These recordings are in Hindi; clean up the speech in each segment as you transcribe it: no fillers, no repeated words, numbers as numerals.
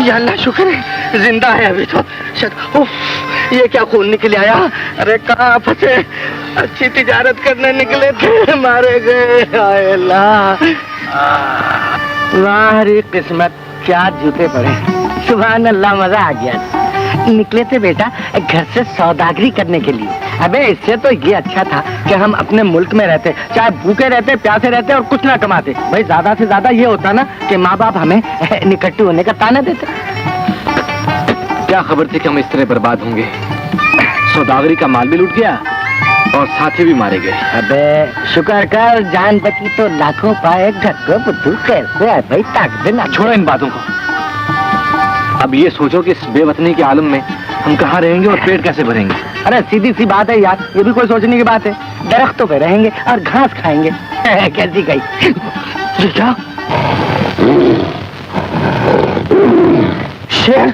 या अल्लाह शुक्र है जिंदा है अभी तो। उफ, ये क्या खून निकल आया। अरे कहाँ फंसे, अच्छी तिजारत करने निकले थे, मारे गए। हाय अल्लाह, वाह किस्मत, क्या जूते पड़े। सुभान अल्लाह, मजा आ गया। निकले थे बेटा घर से सौदागरी करने के लिए। अबे इससे तो ये अच्छा था कि हम अपने मुल्क में रहते, चाहे भूखे रहते, प्यासे रहते और कुछ ना कमाते। भाई ज्यादा से ज्यादा ये होता ना कि माँ बाप हमें निकट्टे होने का ताना देते। क्या खबर थी कि हम इस तरह बर्बाद होंगे। सौदागरी का माल भी लूट गया और साथी भी मारे गए। अबे शुक्र कर, जान बची तो लाखों पाए। घर को बुद्धू कैसे है भाई, ताक देना। छोड़ो इन बातों को, अब ये सोचो कि इस बेवतनी के आलम में हम कहाँ रहेंगे और पेट कैसे भरेंगे। अरे सीधी सी बात है यार, ये भी कोई सोचने की बात है। दरख्तों पे रहेंगे और घास खाएंगे। कैसी गई ये क्या? शेर,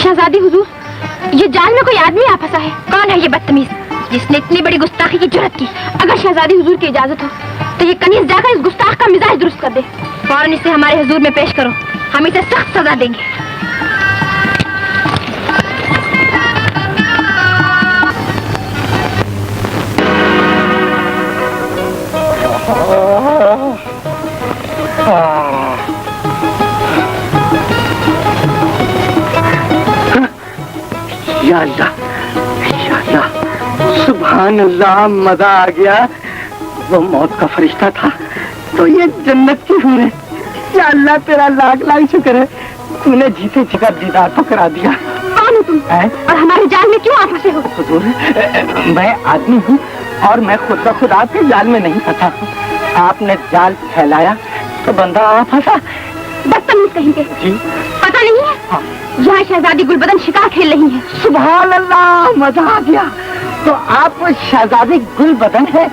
शहजादी हुजूर, ये जाल में कोई आदमी आ फंसा है। कौन है ये बदतमीज जिसने इतनी बड़ी गुस्ताखी की जुर्रत की? अगर शहजादी हुजूर की इजाजत हो तो ये कनीज जाकर इस गुस्ताख का मिजाज दुरुस्त कर दे। फौरन इसे हमारे हुजूर में पेश करो, हम इसे सख्त सजा देंगे। या अल्लाह, या अल्लाह, सुभान अल्लाह, मजा आ गया। वो मौत का फरिश्ता था तो ये जन्नत की हूर है। या अल्लाह, तेरा लाख लाख शुक्र है, तूने जीते जिगर दीदार तो करा दिया। कौन हो तुम और हमारे जाल में क्यों आ फंसे हो? हुजूर, मैं आदमी हूँ और मैं खुद ब खुद आपके जाल में नहीं फंसा। आपने जाल फैलाया तो बंदा आ फंसा। बदतमीज कहेंगे। जी पता नहीं है? हाँ। यहाँ शहजादी गुलबदन शिकार खेल रही है। सुभान अल्लाह, मजा आ गया। तो आप शहजादी गुलबदन है,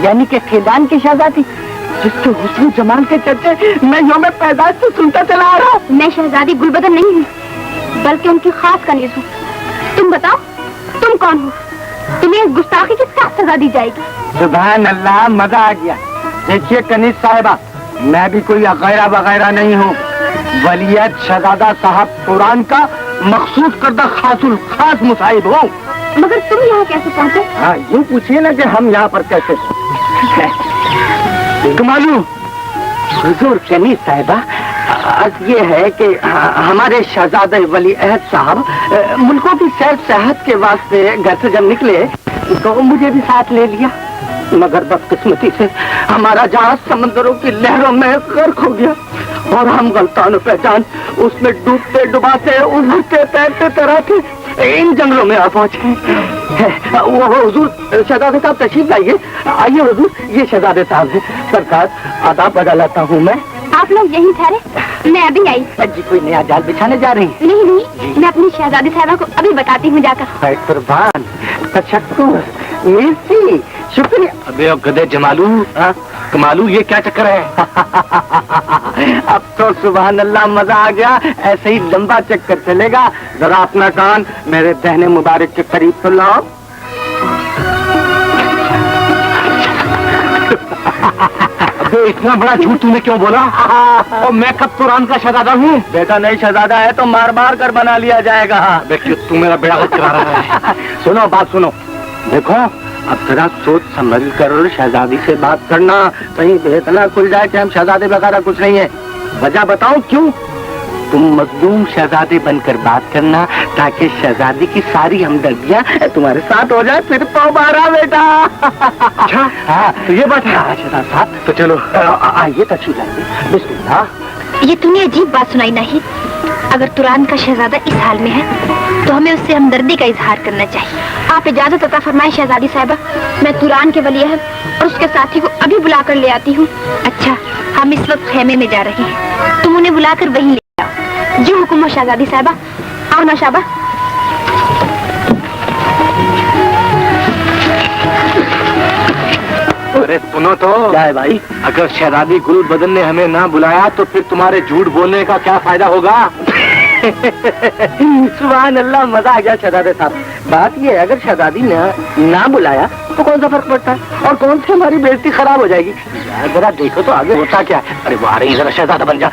यानी कि खिलदान की शहजादी जिसके हुस्न जमाल के चर्चे मैं यौम पैदाइश से सुनता चला आ रहा हूँ। मैं शहजादी गुलबदन नहीं हूँ, बल्कि उनकी खास कनीज हूँ। तुम बताओ, तुम कौन हो? तुम्हें इस गुस्ताखी की सख्त सजा दी जाएगी। सुभान अल्लाह, मजा आ गया। देखिए कनीज साहिबा, मैं भी कोई अगैरा वगैरह नहीं हूँ। वलियत शहजादा साहब कुरान का मखसूस करदा खासुल खास मुसाहिब हो। मगर तुम यहाँ कैसे पहुँचे? हाँ, यूँ पूछिए ना कि हम यहाँ पर कैसे। कमालू हुजूर कनीज साहिबा, ये है कि हमारे शहजादे वली अहद साहब मुल्कों की सेहत के वास्ते घर से जब निकले तो मुझे भी साथ ले लिया, मगर बदकिस्मती से हमारा जहाज समंदरों की लहरों में गर्क हो गया और हम गलतान पहचान उसमें डूबते डुबाते उभरते तैरते तैराते इन जंगलों में आ पहुंचे। वो हुजूर शहजादे साहब तशरीफ लाइए। आइए हुजूर, ये शहजादे साहब है। सरकार आदाब बजा लाता हूँ मैं। आप लोग यहीं ठहरे, मैं अभी आई। जी कोई नया जाल बिछाने जा रही हैं? नहीं नहीं, मैं अपनी शहजादी साहबा को अभी बताती हूँ जाकर। कुर्बान, तशक्कुर, मिर्ची, शुक्रिया। अबे गधे जमालू, कमालू, ये क्या चक्कर है? अब तो सुभान अल्लाह मजा आ गया। ऐसे ही लंबा चक्कर चलेगा। जरा अपना कान मेरे दहने मुबारक के करीब तो लाओ। अबे इतना बड़ा झूठ तूने क्यों बोला? और मैं कब तुरान का शहजादा हूँ? बेटा नहीं शहजादा है तो मार मार कर बना लिया जाएगा। क्यों तू मेरा बेड़ा गर्क करा रहा है? सुनो बात सुनो, देखो अब जरा सोच संभल कर शहजादी से बात करना, कहीं भेद ना खुल जाए कि हम शहजादे वगैरह कुछ नहीं है। वजह बताओ क्यों? तुम मजलूम शहजादे बनकर बात करना ताकि शहजादी की सारी हमदर्दियां तुम्हारे साथ हो जाए। फिर पौबारा बेटा। अच्छा हाँ तो ये बात है। शहजादा साहब तो चलो आइए तशरीफ लाइए। बिस्मिल्लाह। ये तूने अजीब बात सुनाई नहीं। अगर तुरान का शहजादा इस हाल में है तो हमें उससे हमदर्दी का इजहार करना चाहिए। आप इजाजत अता फरमाएं शहजादी साहिबा, मैं तुरान के वली अहद और उसके साथी को अभी बुलाकर ले आती हूँ। अच्छा, हम इस वक्त खेमे में जा रहे हैं, तुम उन्हें बुलाकर वहीं ले आओ। जी हुक्म हो शहजादी साहिबा। आओ ना शाबा। अरे सुनो तो, क्या है भाई? अगर शहजादी गुल बदन ने हमें ना बुलाया तो फिर तुम्हारे झूठ बोलने का क्या फायदा होगा? सुभान अल्लाह, मजा आ गया शहजादे साहब। बात ये है, अगर शहजादी ने ना बुलाया तो कौन सा फर्क पड़ता है और कौन सी हमारी बेइज्जती खराब हो जाएगी? जरा देखो तो आगे होता क्या है। अरे वो आ रही, जरा शहजादा बन जा।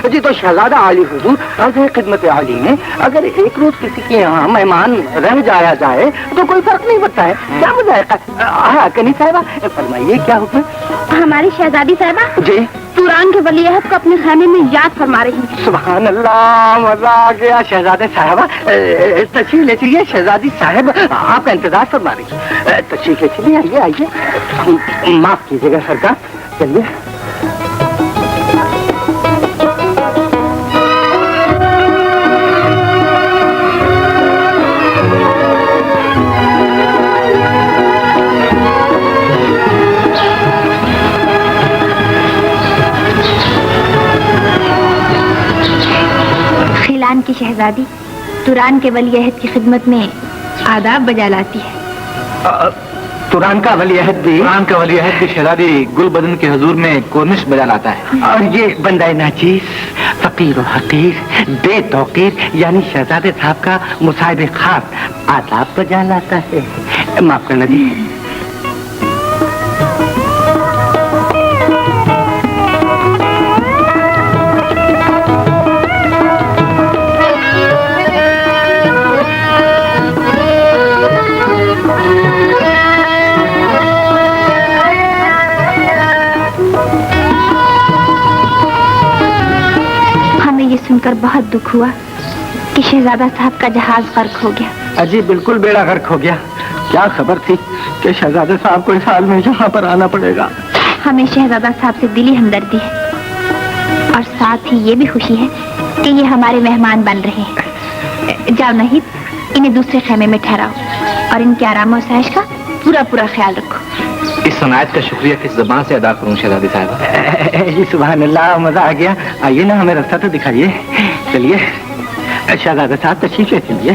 जी तो शहजादा आली हुजूर, अर्ज़ खिदमत आली में अगर एक रोज किसी के यहाँ मेहमान रह जाया जाए तो कोई फर्क नहीं पड़ता है। क्या मजा? हाँ कनी साहिबा फरमाइए, क्या हुक्म? हमारी शहजादी साहिबा जी तुरान के वली अहद को अपने खाने में याद फरमा रही है। सुभान अल्लाह, मजा आ गया। शहजादे साहबा तशरीफ ले चलिए। शहजादी साहब आपका इंतजार फरमा रही है। तशरीफ ले चलिए, आइए आइए। माफ कीजिएगा सरकार, चलिए। खिलान की शहजादी तुरान के वली अहद की खिदमत में आदाब बजा लाती है। तुरान का वली अहद भी? तुरान का वली अहद भी शहजादी गुल बदन के हुजूर में कोर्निश बजा लाता है। और ये बंदा नाचीज, फकीर और हकीर, बेतौकीर यानी शहजादे साहब का मुसाहिब खास आदाब बजा लाता है। माफ करना जी। सुनकर बहुत दुख हुआ कि शहजादा साहब का जहाज गर्क हो गया। अजी बिल्कुल बेड़ा गर्क हो गया। क्या खबर थी कि शहजादे साहब को इस हाल में यहाँ पर आना पड़ेगा। हमें शहजादा साहब से दिली हमदर्दी है और साथ ही ये भी खुशी है कि ये हमारे मेहमान बन रहे हैं। जाओ नहीं, इन्हें दूसरे खेमे में ठहराओ और इनके आराम और सहज का पूरा पूरा ख्याल रखो। इस सनायत का शुक्रिया किस ज़बान से अदा करूं शहजादी साहिबा? सुभान अल्लाह, मजा आ गया। आइए ना, हमें रास्ता तो दिखाइए। चलिए शहजादा साहब तशरीफ ले चलिए।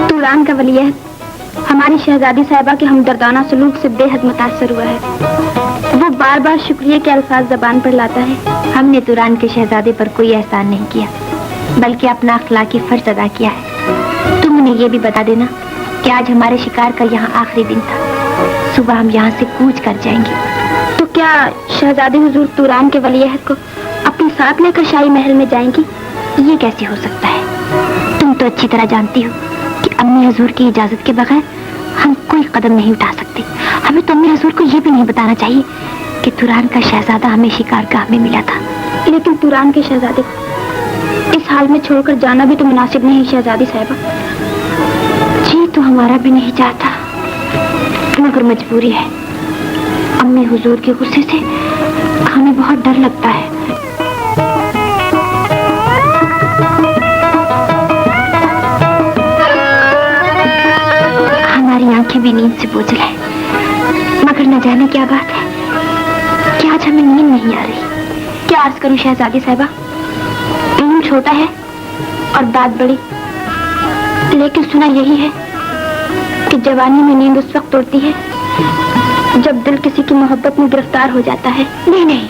तुरान का वली अहद हमारी शहजादी साहिबा के हमदर्दाना सलूक से बेहद मुतासर हुआ है। वो बार बार शुक्रिया के अल्फाज ज़बान पर लाता है। हमने तुरान के शहजादे पर कोई एहसान नहीं किया बल्कि अपना अखलाकी फर्ज अदा किया है। तुम उन्हें ये भी बता देना कि आज हमारे शिकार का यहाँ आखिरी दिन था। सुबह हम यहाँ से कूच कर जाएंगे। तो क्या शहजादी हुजूर तुरान के वली अहद को अपने साथ लेकर शाही महल में जाएंगी? ये कैसे हो सकता है? तुम तो अच्छी तरह जानती हो कि अम्मी हुजूर की इजाजत के बगैर हम कोई कदम नहीं उठा सकते। हमें तो अम्मी रसूल को ये भी नहीं बताना चाहिए कि तुरान का शहजादा हमें शिकारगाह में मिला था। लेकिन तुरान के शहजादे इस हाल में छोड़कर जाना भी तो मुनासिब नहीं शहजादी साहिबा। जी तो हमारा भी नहीं चाहता, मगर मजबूरी है। अम्मी हुजूर के गुस्से से हमें बहुत डर लगता है। हमारी आंखें भी नींद से बोझल है, मगर न जाने क्या बात है कि आज हमें नींद नहीं आ रही। क्या अर्ज करूं शहजादी साहिबा, इल्म छोटा है और बात बड़ी, लेकिन सुना यही है कि जवानी में नींद उस वक्त उड़ती है जब दिल किसी की मोहब्बत में गिरफ्तार हो जाता है। नहीं नहीं,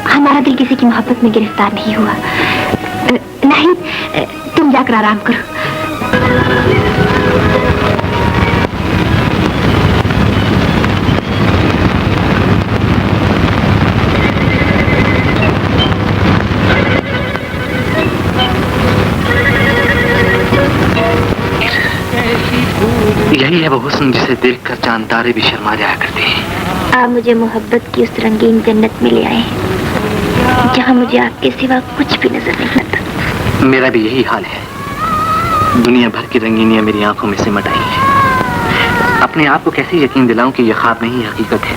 हमारा दिल किसी की मोहब्बत में गिरफ्तार नहीं हुआ। नहीं, तुम जाकर आराम करो। यही है वो हुस्न जिसे देखकर चांद तारे भी शर्मा जाया करते हैं। आप मुझे मोहब्बत की उस रंगीन जन्नत में ले आए हैं जहाँ मुझे आपके सिवा कुछ भी नजर नहीं आता। मेरा भी यही हाल है। दुनिया भर की रंगीनियां मेरी आंखों में सिमट आई हैं। अपने आप को कैसे यकीन दिलाऊं कि यह ख्वाब नहीं हकीकत है।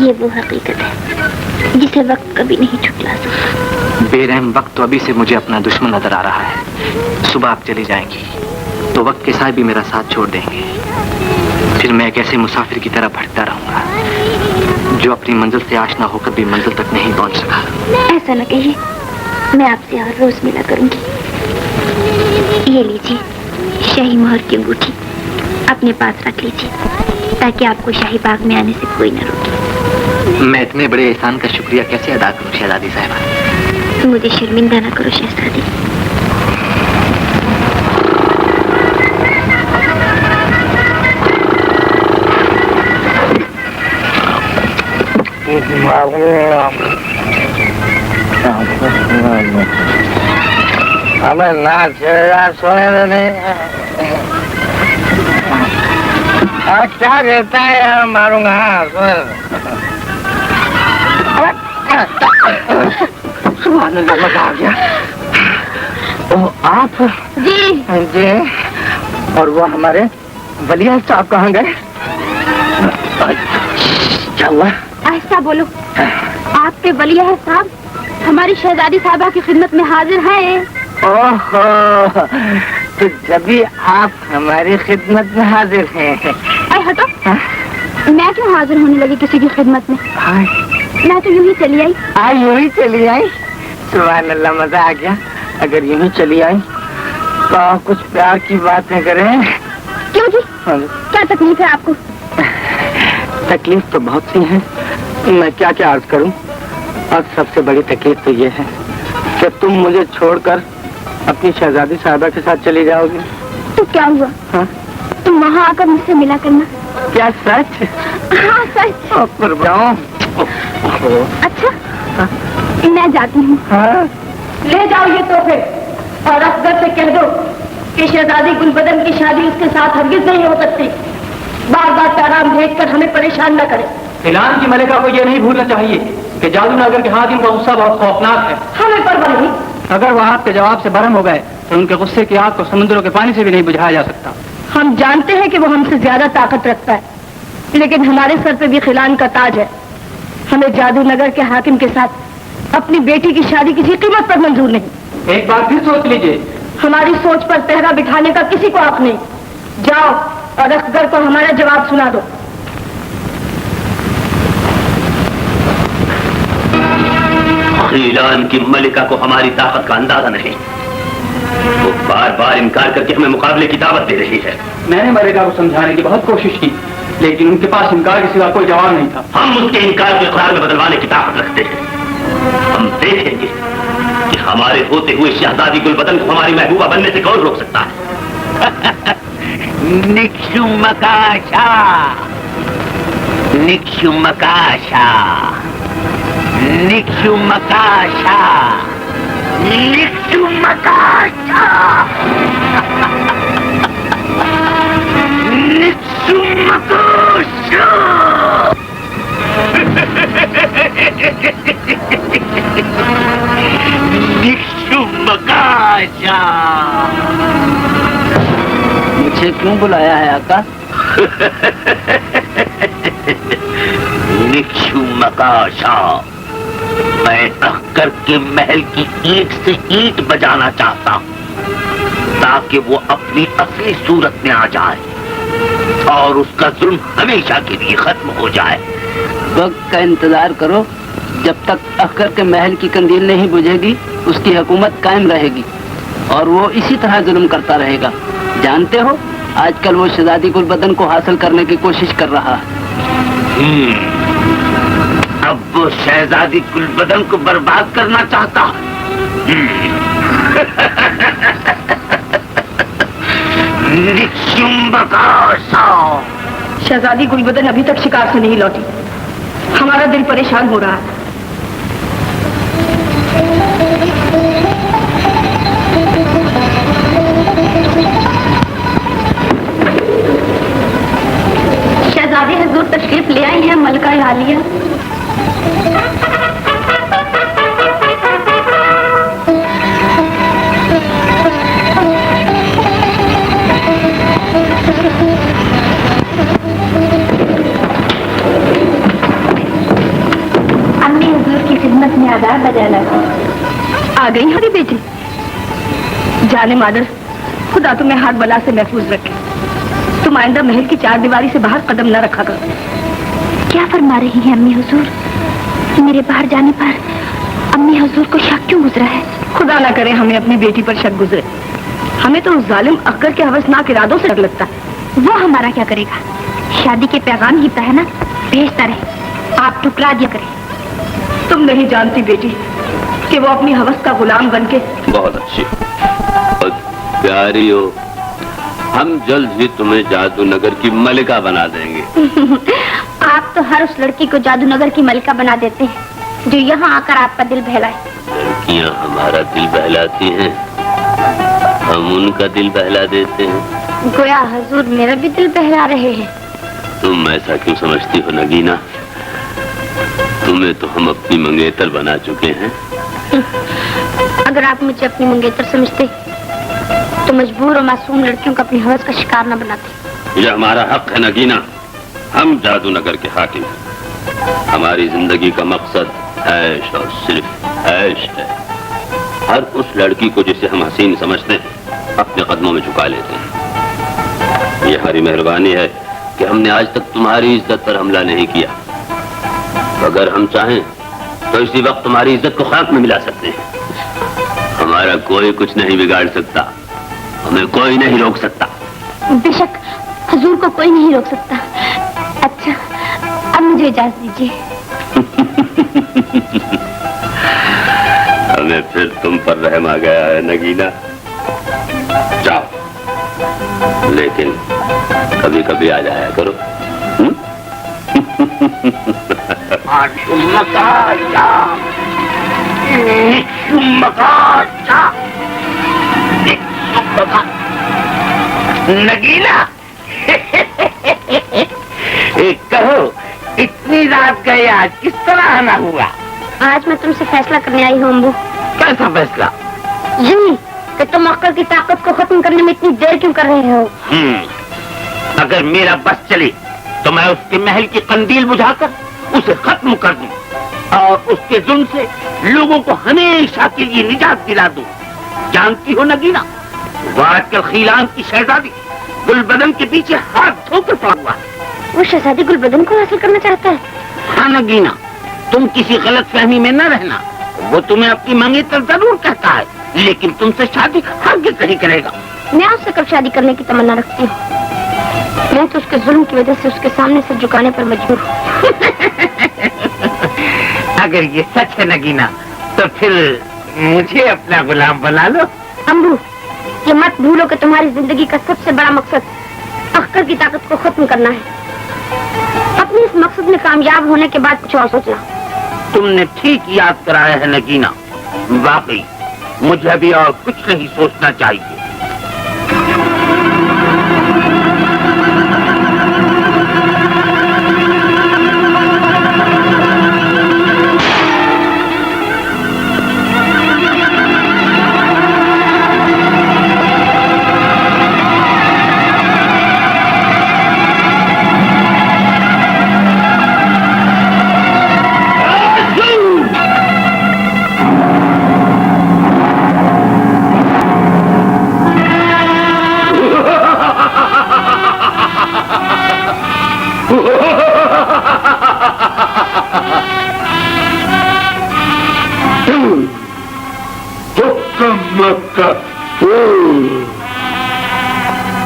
ये वो हकीकत है जिसे वक्त कभी नहीं छुटला सकता। बेरहम वक्त तो अभी से मुझे अपना दुश्मन नजर आ रहा है। सुबह आप चली जाएंगी तो वक्त के साथ भी मेरा साथ छोड़ देंगे। फिर मैं एक ऐसे मुसाफिर की तरह भटकता रहूंगा जो अपनी मंजिल से आशना होकर भी मंजिल तक नहीं पहुंच सका। ऐसा न कहिए, मैं आपसे हर रोज मिला करूंगी। ये लीजिए शाही मोहर की अंगूठी, अपने पास रख लीजिए ताकि आपको शाही बाग में आने से कोई न रोके। मैं इतने बड़े एहसान का शुक्रिया कैसे अदा करूं शहजादी साहिबा। मुझे शर्मिंदा न करो शहजादी। हमें ना सोने नहीं। क्या कहता है, मारूंगा। मजा आ गया। ओ आप? जी जी। और वो हमारे वलिया साहब कहाँ गए? क्या हुआ? ऐसा बोलो, आपके वलिया है साहब हमारी शहजादी साहबा की खिदमत में हाजिर हैं। ओहो, तो जब भी आप हमारी खिदमत में हाजिर हैं। अरे हटो। हाँ? मैं क्यों हाजिर होने लगी किसी की खिदमत में? मैं तो यूं ही चली आई। यूं ही चली आई? सुभान अल्लाह, मजा आ गया। अगर यूं ही चली आई तो आप कुछ प्यार की बातें करें। क्यों जी? हाँ। क्या तकलीफ है आपको? तकलीफ तो बहुत सी है, मैं क्या क्या अर्ज करूं। और सबसे बड़ी तकलीफ तो ये है कि तुम मुझे छोड़कर अपनी शहजादी साहिबा के साथ चली जाओगी। तो क्या हुआ? हाँ? तुम वहाँ आकर मुझसे मिला करना। क्या सच? हाँ सच। अच्छा हाँ? मैं जाती हूँ। हाँ? ले जाओ ये तोहफे और अफजल से कह दो कि शहजादी गुलबदन की शादी उसके साथ हरगिज नहीं हो सकती। बार बार पैगाम भेजकर हमें परेशान न करे। इलान की मलिका को यह नहीं भूलना चाहिए कि जादूनगर के हाकिम का गुस्सा बहुत खौफनाक है। हमें परवाह नहीं। अगर वह आपके जवाब से बरहम हो गए तो उनके गुस्से की आग को समुद्रों के पानी से भी नहीं बुझाया जा सकता। हम जानते हैं कि वो हमसे ज्यादा ताकत रखता है, लेकिन हमारे सर पे भी खिलान का ताज है। हमें जादूनगर के हाकिम के साथ अपनी बेटी की शादी किसी कीमत पर मंजूर नहीं। एक बार फिर सोच लीजिए। हमारी सोच पर पहरा बिठाने का किसी को हक नहीं। जाओ और अकबर को हमारा जवाब सुना दो। ईरान की मलिका को हमारी ताकत का अंदाजा नहीं। वो बार बार इनकार करके हमें मुकाबले की दावत दे रही है। मैंने मलिका को समझाने की बहुत कोशिश की, लेकिन उनके पास इनकार के सिवा कोई जवाब नहीं था। हम उसके इनकार को इकरार में बदलवाने की ताकत रखते हैं। हम देखेंगे कि हमारे होते हुए शहजादी गुलबदन को हमारी महबूबा बनने से कौन रोक सकता है। निक्षुमकाशा, निक्षुमकाशा, निक्षुमकाशा, निक्षुमकाशा, निक्षुमकाशा। मकाशा। मुझे क्यों बुलाया है आका? निक्षु मकाशा, मैं अख्तर के महल की ईंट से ईंट बजाना चाहता हूँ ताकि वो अपनी असली सूरत में आ जाए और उसका जुल्म हमेशा के लिए खत्म हो जाए। वक्त का इंतजार करो, जब तक अख्तर के महल की कंदील नहीं बुझेगी उसकी हुकूमत कायम रहेगी और वो इसी तरह जुल्म करता रहेगा। जानते हो, आजकल वो शहजादी गुलबदन को हासिल करने की कोशिश कर रहा है। अब वो शहजादी गुलबदन को बर्बाद करना चाहता है। शहजादी गुलबदन अभी तक शिकार से नहीं लौटी। हमारा दिल परेशान हो रहा है। शहजादी हुजूर तशरीफ ले आई है मलका आलिया। अम्मी हुजूर की खिदमत में आदाब बजाना। आ गई हमारी बेटी। जाने मादर, खुदा तुम्हें हाथ बला से महफूज रखे। तुम आइंदा महल की चार दीवारी से बाहर कदम न रखा करो। क्या फरमा रही हैं अम्मी हुजूर? मेरे बाहर जाने पर अम्मी हुजूर को शक क्यों गुजरा है? खुदा ना करे हमें अपनी बेटी पर शक गुजरे। हमें तो उस जालिम अख्तर के हवसनाक इरादों से डर लगता है। वो हमारा क्या करेगा? शादी के पैगाम ही है ना, भेजता रहे, आप टुकरा दिया करें। तुम नहीं जानती बेटी कि वो अपनी हवस का गुलाम बनके। बहुत अच्छी, बहुत प्यारी हो। हम जल्द ही तुम्हें जादूनगर की मलिका बना देंगे। आप तो हर उस लड़की को जादूनगर की मलिका बना देते हैं जो यहाँ आकर आपका दिल बहलाए। लड़कियाँ हमारा दिल बहलाती हैं, हम उनका दिल बहला देते हैं। गोया हुजूर मेरा भी दिल बहला रहे हैं। तुम ऐसा क्यों समझती हो नगीना? तुम्हें तो हम अपनी मंगेतर बना चुके हैं। अगर आप मुझे अपनी मंगेतर समझते तो मजबूर और मासूम लड़कियों को अपनी हवस का शिकार न बनाते। यह हमारा हक है नगीना, हम जादूनगर के हाकिम हैं। हमारी जिंदगी का मकसद ऐश और सिर्फ ऐश है। हर उस लड़की को जिसे हम हसीन समझते हैं अपने कदमों में झुका लेते हैं। यह हमारी मेहरबानी है कि हमने आज तक तुम्हारी इज्जत पर हमला नहीं किया। अगर हम चाहें तो इसी वक्त तुम्हारी इज्जत को खाक में मिला सकते हैं। हमारा कोई कुछ नहीं बिगाड़ सकता, हमें कोई नहीं रोक सकता। बेशक हुजूर को कोई नहीं रोक सकता। अच्छा, अब मुझे इजाजत दीजिए। हमें फिर तुम पर रहम आ गया है नगीना। जाओ, लेकिन कभी कभी आ जाया करो। नगीना, कहो इतनी रात गए, आज किस तरह आना हुआ? आज मैं तुमसे फैसला करने आई हूँ अम्बू। कैसा फैसला? यही कि तुम अक्कर की ताकत को खत्म करने में इतनी देर क्यों कर रहे हो? अगर मेरा बस चले तो मैं उसके महल की कंदील बुझाकर उसे खत्म कर दूं और उसके जुल्म से लोगों को हमेशा के लिए निजात दिला दूं। जानती हो नगीना, वो आजकल खीलान की शहजादी गुलबदन के पीछे हाथ धोकर पड़ा हुआ है। वो शहजादी गुलबदन को हासिल करना चाहता है? हाँ नगीना, तुम किसी गलत फहमी में न रहना। वो तुम्हें अपनी मंगेतर जरूर कहता है, लेकिन तुमसे शादी हरगिज़ नहीं करेगा। मैं आपसे कब शादी करने की तमन्ना रखती हूँ? मैं तो उसके जुल्म की वजह से उसके सामने से झुकाने पर मजबूर हूँ। अगर ये सच है नगीना, तो फिर मुझे अपना गुलाम बना लो। अम्बू, ये मत भूलो कि तुम्हारी जिंदगी का सबसे बड़ा मकसद अख्तर की ताकत को खत्म करना है। अपने इस मकसद में कामयाब होने के बाद कुछ और सोचना। तुमने ठीक याद कराया है नगीना, वाकई मुझे अभी और कुछ नहीं सोचना चाहिए।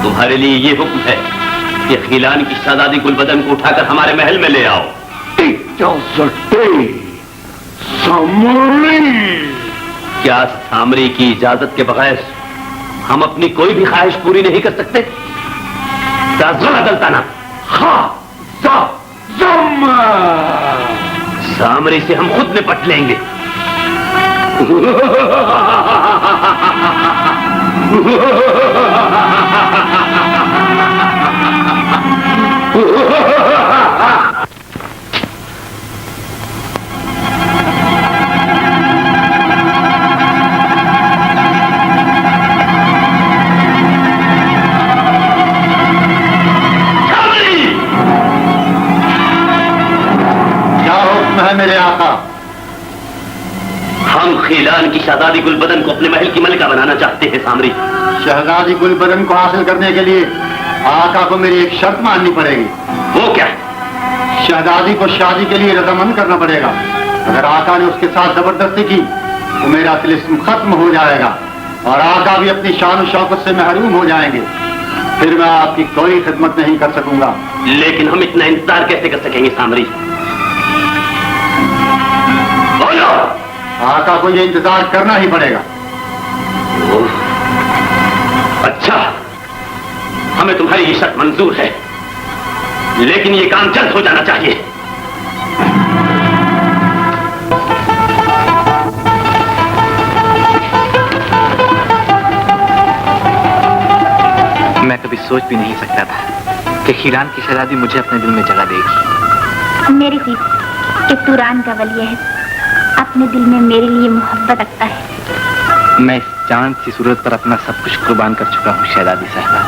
तुम्हारे लिए ये हुक्म है कि खिलान की शहजादी गुलबदन को उठाकर हमारे महल में ले आओ। क्या सामरी की इजाजत के बगैर हम अपनी कोई भी ख्वाहिश पूरी नहीं कर सकते? दलता ना। सामरी से हम खुद निपट लेंगे। मेरे आका, हम खिलान की शहजादी गुलबदन को अपने महल की मलिका बनाना चाहते हैं सामरी। शहजादी गुलबदन को हासिल करने के लिए आका को मेरी एक शर्त माननी पड़ेगी। वो क्या? शहजादी को शादी के लिए रजामंद करना पड़ेगा। अगर आका ने उसके साथ जबरदस्ती की तो मेरा तिलिस्म खत्म हो जाएगा और आका भी अपनी शान और शौकत से महरूम हो जाएंगे। फिर मैं आपकी कोई खिदमत नहीं कर सकूंगा। लेकिन हम इतना इंतजार कैसे कर सकेंगे सामरी? बोलो। आका को ये इंतजार करना ही पड़ेगा। अच्छा, हमें तुम्हारी ये शर्त मंजूर है, लेकिन ये काम जल्द हो जाना चाहिए। मैं कभी सोच भी नहीं सकता था कि खीरान की शहजादी मुझे अपने दिल में जगह देगी। मेरी हुई कि तुरान का वली है अपने दिल में मेरे लिए मोहब्बत रखता है। मैं इस चांद सी सूरत पर अपना सब कुछ कुर्बान कर चुका हूँ शहजादी साहबा।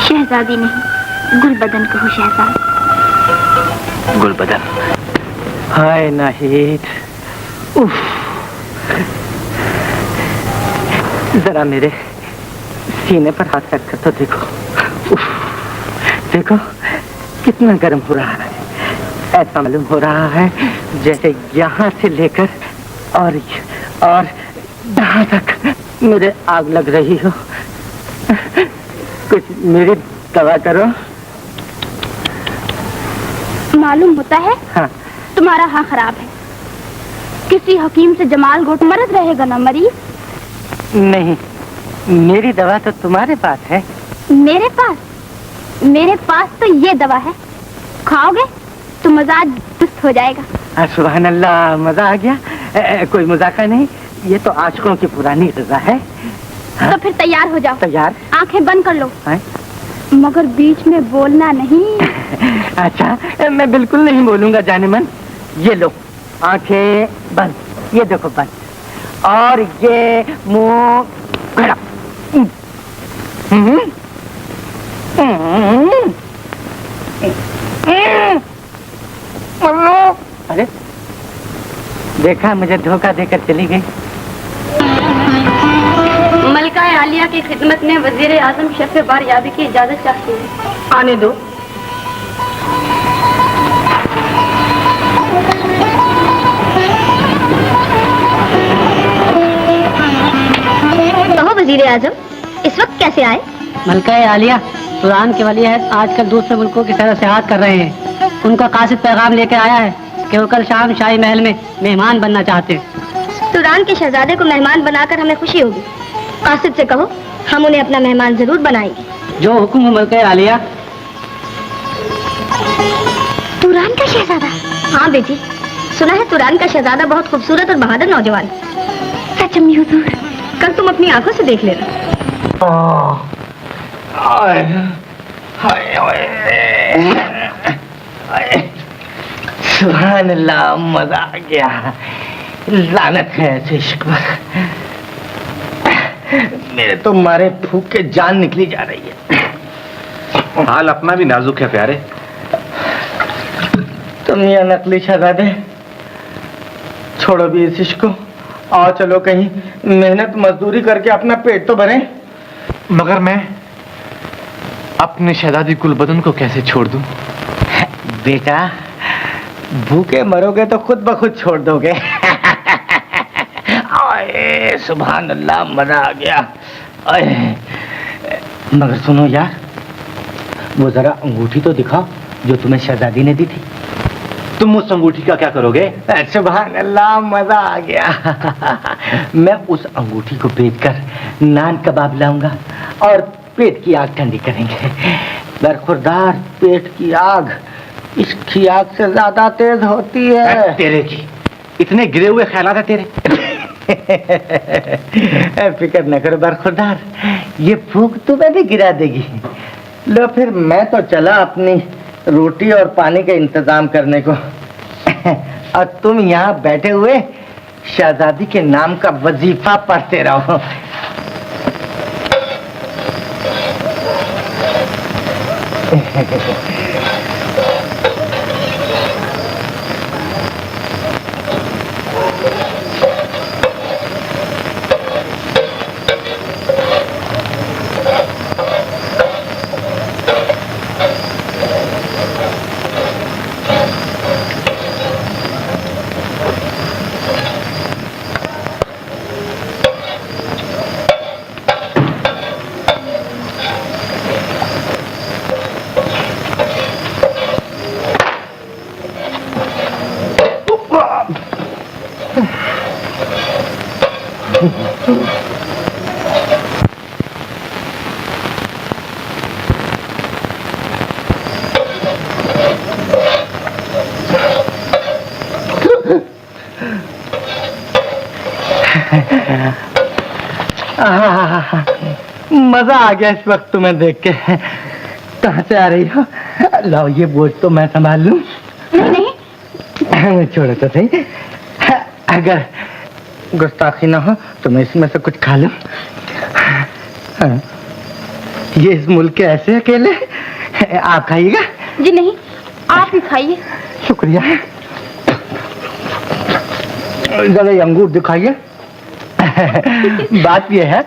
शहजादी नहीं, गुलबदन कहो शहजाद। गुलबदन। हाय नाहिद, उफ, जरा मेरे सीने पर हाथ रखकर तो देखो। उफ, देखो कितना गर्म हो रहा है। ऐसा मालूम हो रहा है जैसे यहाँ से लेकर और यहाँ तक मेरे आग लग रही हो। कुछ मेरी दवा करो। मालूम होता है हाँ। तुम्हारा हाँ खराब है। किसी हकीम से जमाल गोट मरद रहेगा ना मरीज? नहीं, मेरी दवा तो तुम्हारे पास है। मेरे पास? मेरे पास तो ये दवा है, खाओगे तो मजाज दुरुस्त हो जाएगा। सुभान अल्लाह, मजा आ गया। कोई मजाका नहीं, ये तो आशिकों की पुरानी रजा है। हाँ? तो फिर तैयार हो जाओ। तैयार? आंखें बंद कर लो। हाँ? मगर बीच में बोलना नहीं। अच्छा, मैं बिल्कुल नहीं बोलूंगा जाने मन। ये लो, आंखें बंद, ये देखो बंद, और ये मुंह खड़ा। अरे देखा, मुझे धोखा देकर चली गई। मलिका आलिया की खिदमत में वजीर आजम शफ़े बार याबी की इजाजत चाहती है। आने दो। कहो वजीर आजम, इस वक्त कैसे आए? मलिका आलिया तुरान के वली है, आजकल दूसरे मुल्कों की तरह सेहत कर रहे हैं। उनका कासिद पैगाम लेकर आया है कि वो कल शाम शाही महल में मेहमान बनना चाहते हैं। तुरान के शहजादे को मेहमान बनाकर हमें खुशी होगी। कासिद से कहो हम उन्हें अपना मेहमान जरूर बनाएंगे। जो हुक्म हो मलिका आलिया। तुरान का शहजादा? हाँ बेटी, सुना है तुरान का शहजादा बहुत खूबसूरत और बहादुर नौजवान। सच अम्मी हुजूर, कल तुम अपनी आंखों से देख लेना। सुभान अल्लाह, मजा आ गया। लानत है ऐसे इश्क पर। मेरे तो मारे फूक के जान निकली जा रही है। हाल अपना भी नाजुक है प्यारे। तुम ये नकली शहजादे छोड़ो भी इस इश्क को, आओ चलो कहीं मेहनत मजदूरी करके अपना पेट तो भरें। मगर मैं अपने शहजादी गुलबदन को कैसे छोड़ दूं? बेटा, भूखे मरोगे तो खुद ब खुद छोड़ दोगे। आए, सुभान अल्लाह, मजा आ गया। मगर सुनो यार, वो जरा अंगूठी तो दिखाओ जो तुम्हें शहजादी ने दी थी। तुम उस अंगूठी का क्या करोगे? सुभान अल्लाह, मजा आ गया। मैं उस अंगूठी को बेचकर नान कबाब लाऊंगा और पेट की आग ठंडी करेंगे। बरखुरदार, पेट की आग इसकी आग से ज्यादा तेज होती है। तेरे की इतने गिरे हुए ख्यालात है तेरे। फिक्र न करो बरखुरदार, ये फूंक तुम्हें भी गिरा देगी। लो फिर मैं तो चला अपनी रोटी और पानी का इंतजाम करने को, और तुम यहाँ बैठे हुए शहजादी के नाम का वजीफा पढ़ते रहो। मजा आ गया इस वक्त तुम्हें देख के। कहाँ से आ रही हो? लाओ ये बोझ तो मैं संभाल लूं। नहीं छोड़ो तो सही, अगर गुस्ताखी ना हो तो मैं इसमें से कुछ खा लूं। ये इस मुल्क के ऐसे अकेले, आप खाइएगा? जी नहीं, आप ही खाइए। शुक्रिया। जरा ये अंगूर दिखाइए। बात यह है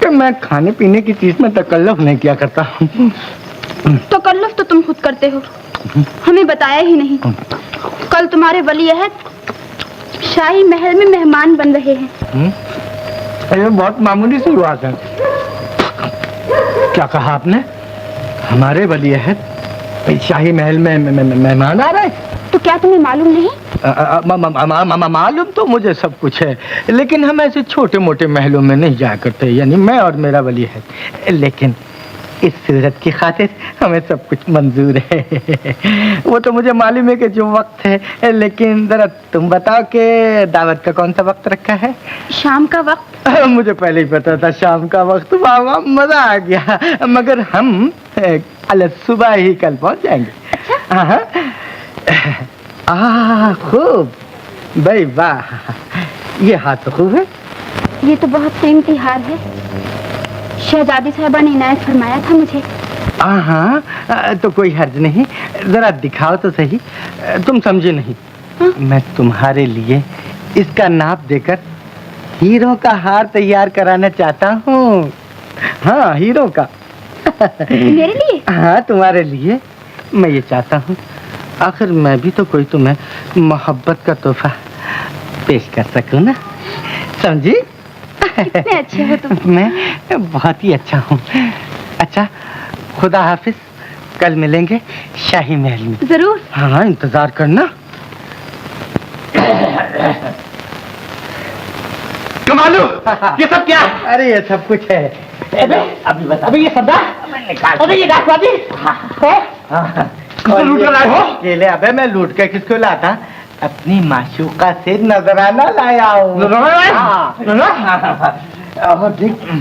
कि मैं खाने पीने की चीज में तकल्लुफ नहीं किया करता। तकल्लुफ तो तुम खुद करते हो, हमें बताया ही नहीं। कल तुम्हारे वली अहद शाही महल में मेहमान बन रहे हैं। ये बहुत मामूली सी बात है। क्या कहा आपने? हमारे वली अहद शाही महल में मेहमान आ रहे हैं? तो क्या तुम्हें मालूम नहीं? मालूम तो मुझे सब कुछ है, लेकिन हम ऐसे छोटे मोटे महलों में नहीं जाया करते, यानी मैं और मेरा वली है। लेकिन इस सूरत की खातिर हमें सब कुछ मंजूर है। वो तो मुझे मालूम है कि जो वक्त है, लेकिन जरा तुम बताओ कि दावत का कौन सा वक्त रखा है? शाम का वक्त। मुझे पहले ही पता था शाम का वक्त। वाह वाह, मजा आ गया। मगर हम कल सुबह ही कल पहुंच जाएंगे। अच्छा? खूब भाई, वाह, ये हाथ तो खूब है। ये तो बहुत कीमती हार है, शहजादी साहबा ने इनायत फरमाया था मुझे। हाँ, तो कोई हर्ज नहीं, जरा दिखाओ तो सही। तुम समझे नहीं। मैं तुम्हारे लिए इसका नाप देकर हीरो का हार तैयार कराना चाहता हूँ। हाँ, हीरो का। मेरे लिए? हाँ, तुम्हारे लिए मैं ये चाहता हूँ। आखिर मैं भी तो कोई तुम्हें मोहब्बत का तोहफा पेश कर सकूं ना, समझी? कितने अच्छे हो तुम। मैं बहुत ही अच्छा हूँ। अच्छा, खुदा हाफिज, कल मिलेंगे शाही महल में। जरूर। हाँ, इंतजार करना। कमालू, ये सब क्या? अरे ये सब कुछ है। अभी बता। अबे ये सरदार, अबे ये डाकवादी लूट कर लाए हो? अकेले? अबे मैं लूट के किसको लाता? अपनी माशूका से नजराना लाया हूँ।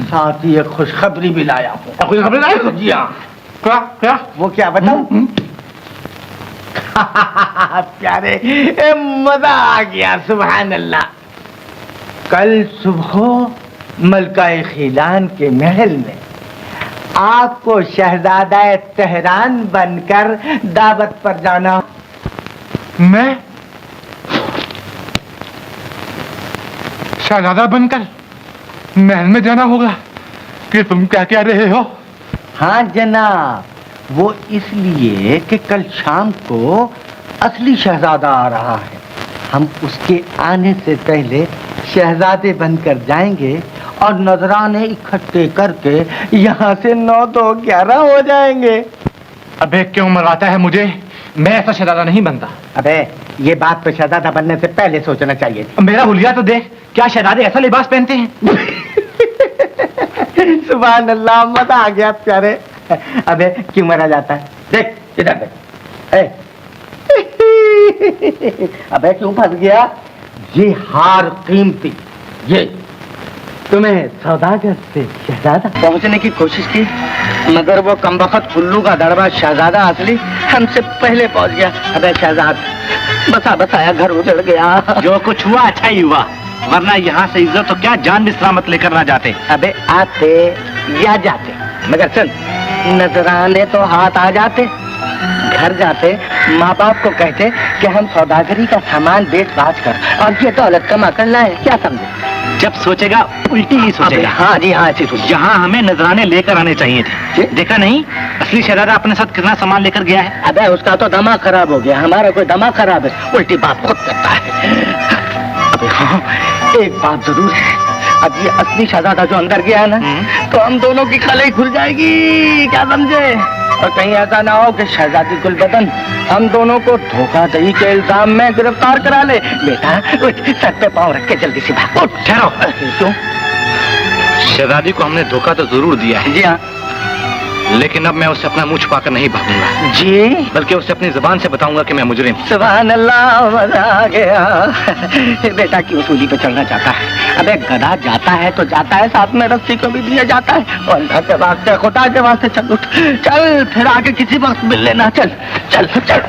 साथ ही एक खुशखबरी भी लाया हूँ। खुशखबरी लाया हो? जी हाँ। क्या क्या? वो क्या बताऊँ? प्यारे, मजा आ गया। सुभान अल्लाह। कल सुबह मलकाए खिलान के महल में आपको शहजादा तेहरान बनकर दावत पर जाना। मैं शहजादा बनकर महल में जाना होगा? कि तुम क्या कह रहे हो? हाँ जनाब, वो इसलिए कि कल शाम को असली शहजादा आ रहा है। हम उसके आने से पहले शहजादे बनकर जाएंगे और नजराने इकट्ठे करके यहाँ से 9 तो 11 हो जाएंगे। अबे क्यों मरवाता है मुझे? मैं ऐसा शहजादा नहीं बनता। अबे ये बात तो शहजादा बनने से पहले सोचना चाहिए। मेरा हुलिया तो देख, क्या शहजादे ऐसा लिबास पहनते हैं? सुभान अल्लाह, मजा आ गया प्यारे। अबे क्यों मरा जाता है? देख इधर देख। अबे क्यों फंस गया? ये हार कीमती, ये तुम्हें सौदागर से शहजादा पहुंचने की कोशिश की, मगर वो कमबख्त उल्लू का दड़बा शहजादा असली हमसे पहले पहुंच गया। अबे शहजाद, बसा बसाया घर उजड़ गया। जो कुछ हुआ अच्छा ही हुआ, वरना यहाँ से इज्जत तो क्या जान भी सलामत लेकर ना जाते। अबे आते या जाते, मगर सुन, नजराने तो हाथ आ जाते। घर जाते माँ बाप को कहते कि हम सौदागरी का सामान बेच बाच कर और ये दौलत कमा कर लाए। क्या समझे? जब सोचेगा उल्टी ही सोचेगा। हाँ जी हाँ, ऐसी सोच। जहाँ हमें नजराने लेकर आने चाहिए थे, देखा नहीं असली शहजादा अपने साथ कितना सामान लेकर गया है। अबे उसका तो दिमाग खराब हो गया, हमारा कोई दिमाग खराब है, उल्टी बात खुद करता है। अबे हाँ, एक बात जरूर है, अब ये असली शहजादा जो अंदर गया है ना, तो हम दोनों की कलई खुल जाएगी। क्या समझे? और कहीं ऐसा ना हो कि शहजादी गुलबदन हम दोनों को धोखाधड़ी के इल्जाम में गिरफ्तार करा ले। बेटा उठ, सर पे पाँव रख के जल्दी से भाग। उठ, ठहरो। क्यों? शहजादी को हमने धोखा तो जरूर दिया है। जी हाँ। लेकिन अब मैं उसे अपना मुंह छुपाकर नहीं भागूंगा जी, बल्कि उसे अपनी जुबान से बताऊंगा कि मैं मुजरिम। सुभान अल्लाह, मजा आ गया। बेटा क्यों सूली पे चढ़ना चाहता है? अबे गधा जाता है तो जाता है, साथ में रस्सी को भी दिया जाता है। और अंदर के वास्ते खुदा के वास्ते चल उठ, चल फिर आगे किसी वक्त मिल लेना। चल चल चल, चल।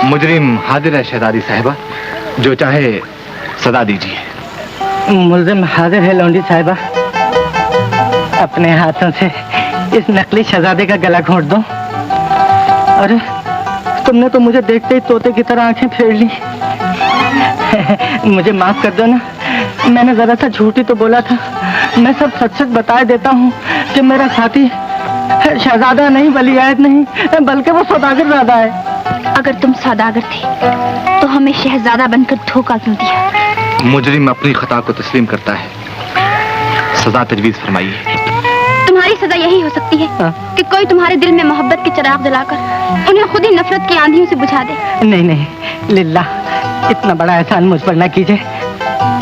मुजरिम हाजिर है शहजादी साहिबा, जो चाहे सदा दीजिए। मुलजिम हाजिर है लौंडी साहिबा, अपने हाथों से इस नकली शहजादे का गला घोंट दो। अरे तुमने तो मुझे देखते ही तोते की तरह आंखें फेर ली। मुझे माफ कर दो ना, मैंने जरा सा झूठी तो बोला था। मैं सब सच सच बता देता हूँ कि मेरा साथी शहजादा नहीं, वलीआयत नहीं, बल्कि वो सौदागर ज़्यादा है। अगर तुम सौदागर थे तो हमें शहजादा बनकर धोखा क्यों दिया? मुजरिम अपनी खता को तस्लीम करता है, सजा तजवीज फरमाइए। तुम्हारी सजा यही हो सकती है कि कोई तुम्हारे दिल में मोहब्बत के चिराग जलाकर उन्हें खुद ही नफरत की आंधियों से बुझा दे। नहीं नहीं, लिल्लाह, इतना बड़ा एहसान मुझ पर न कीजिए,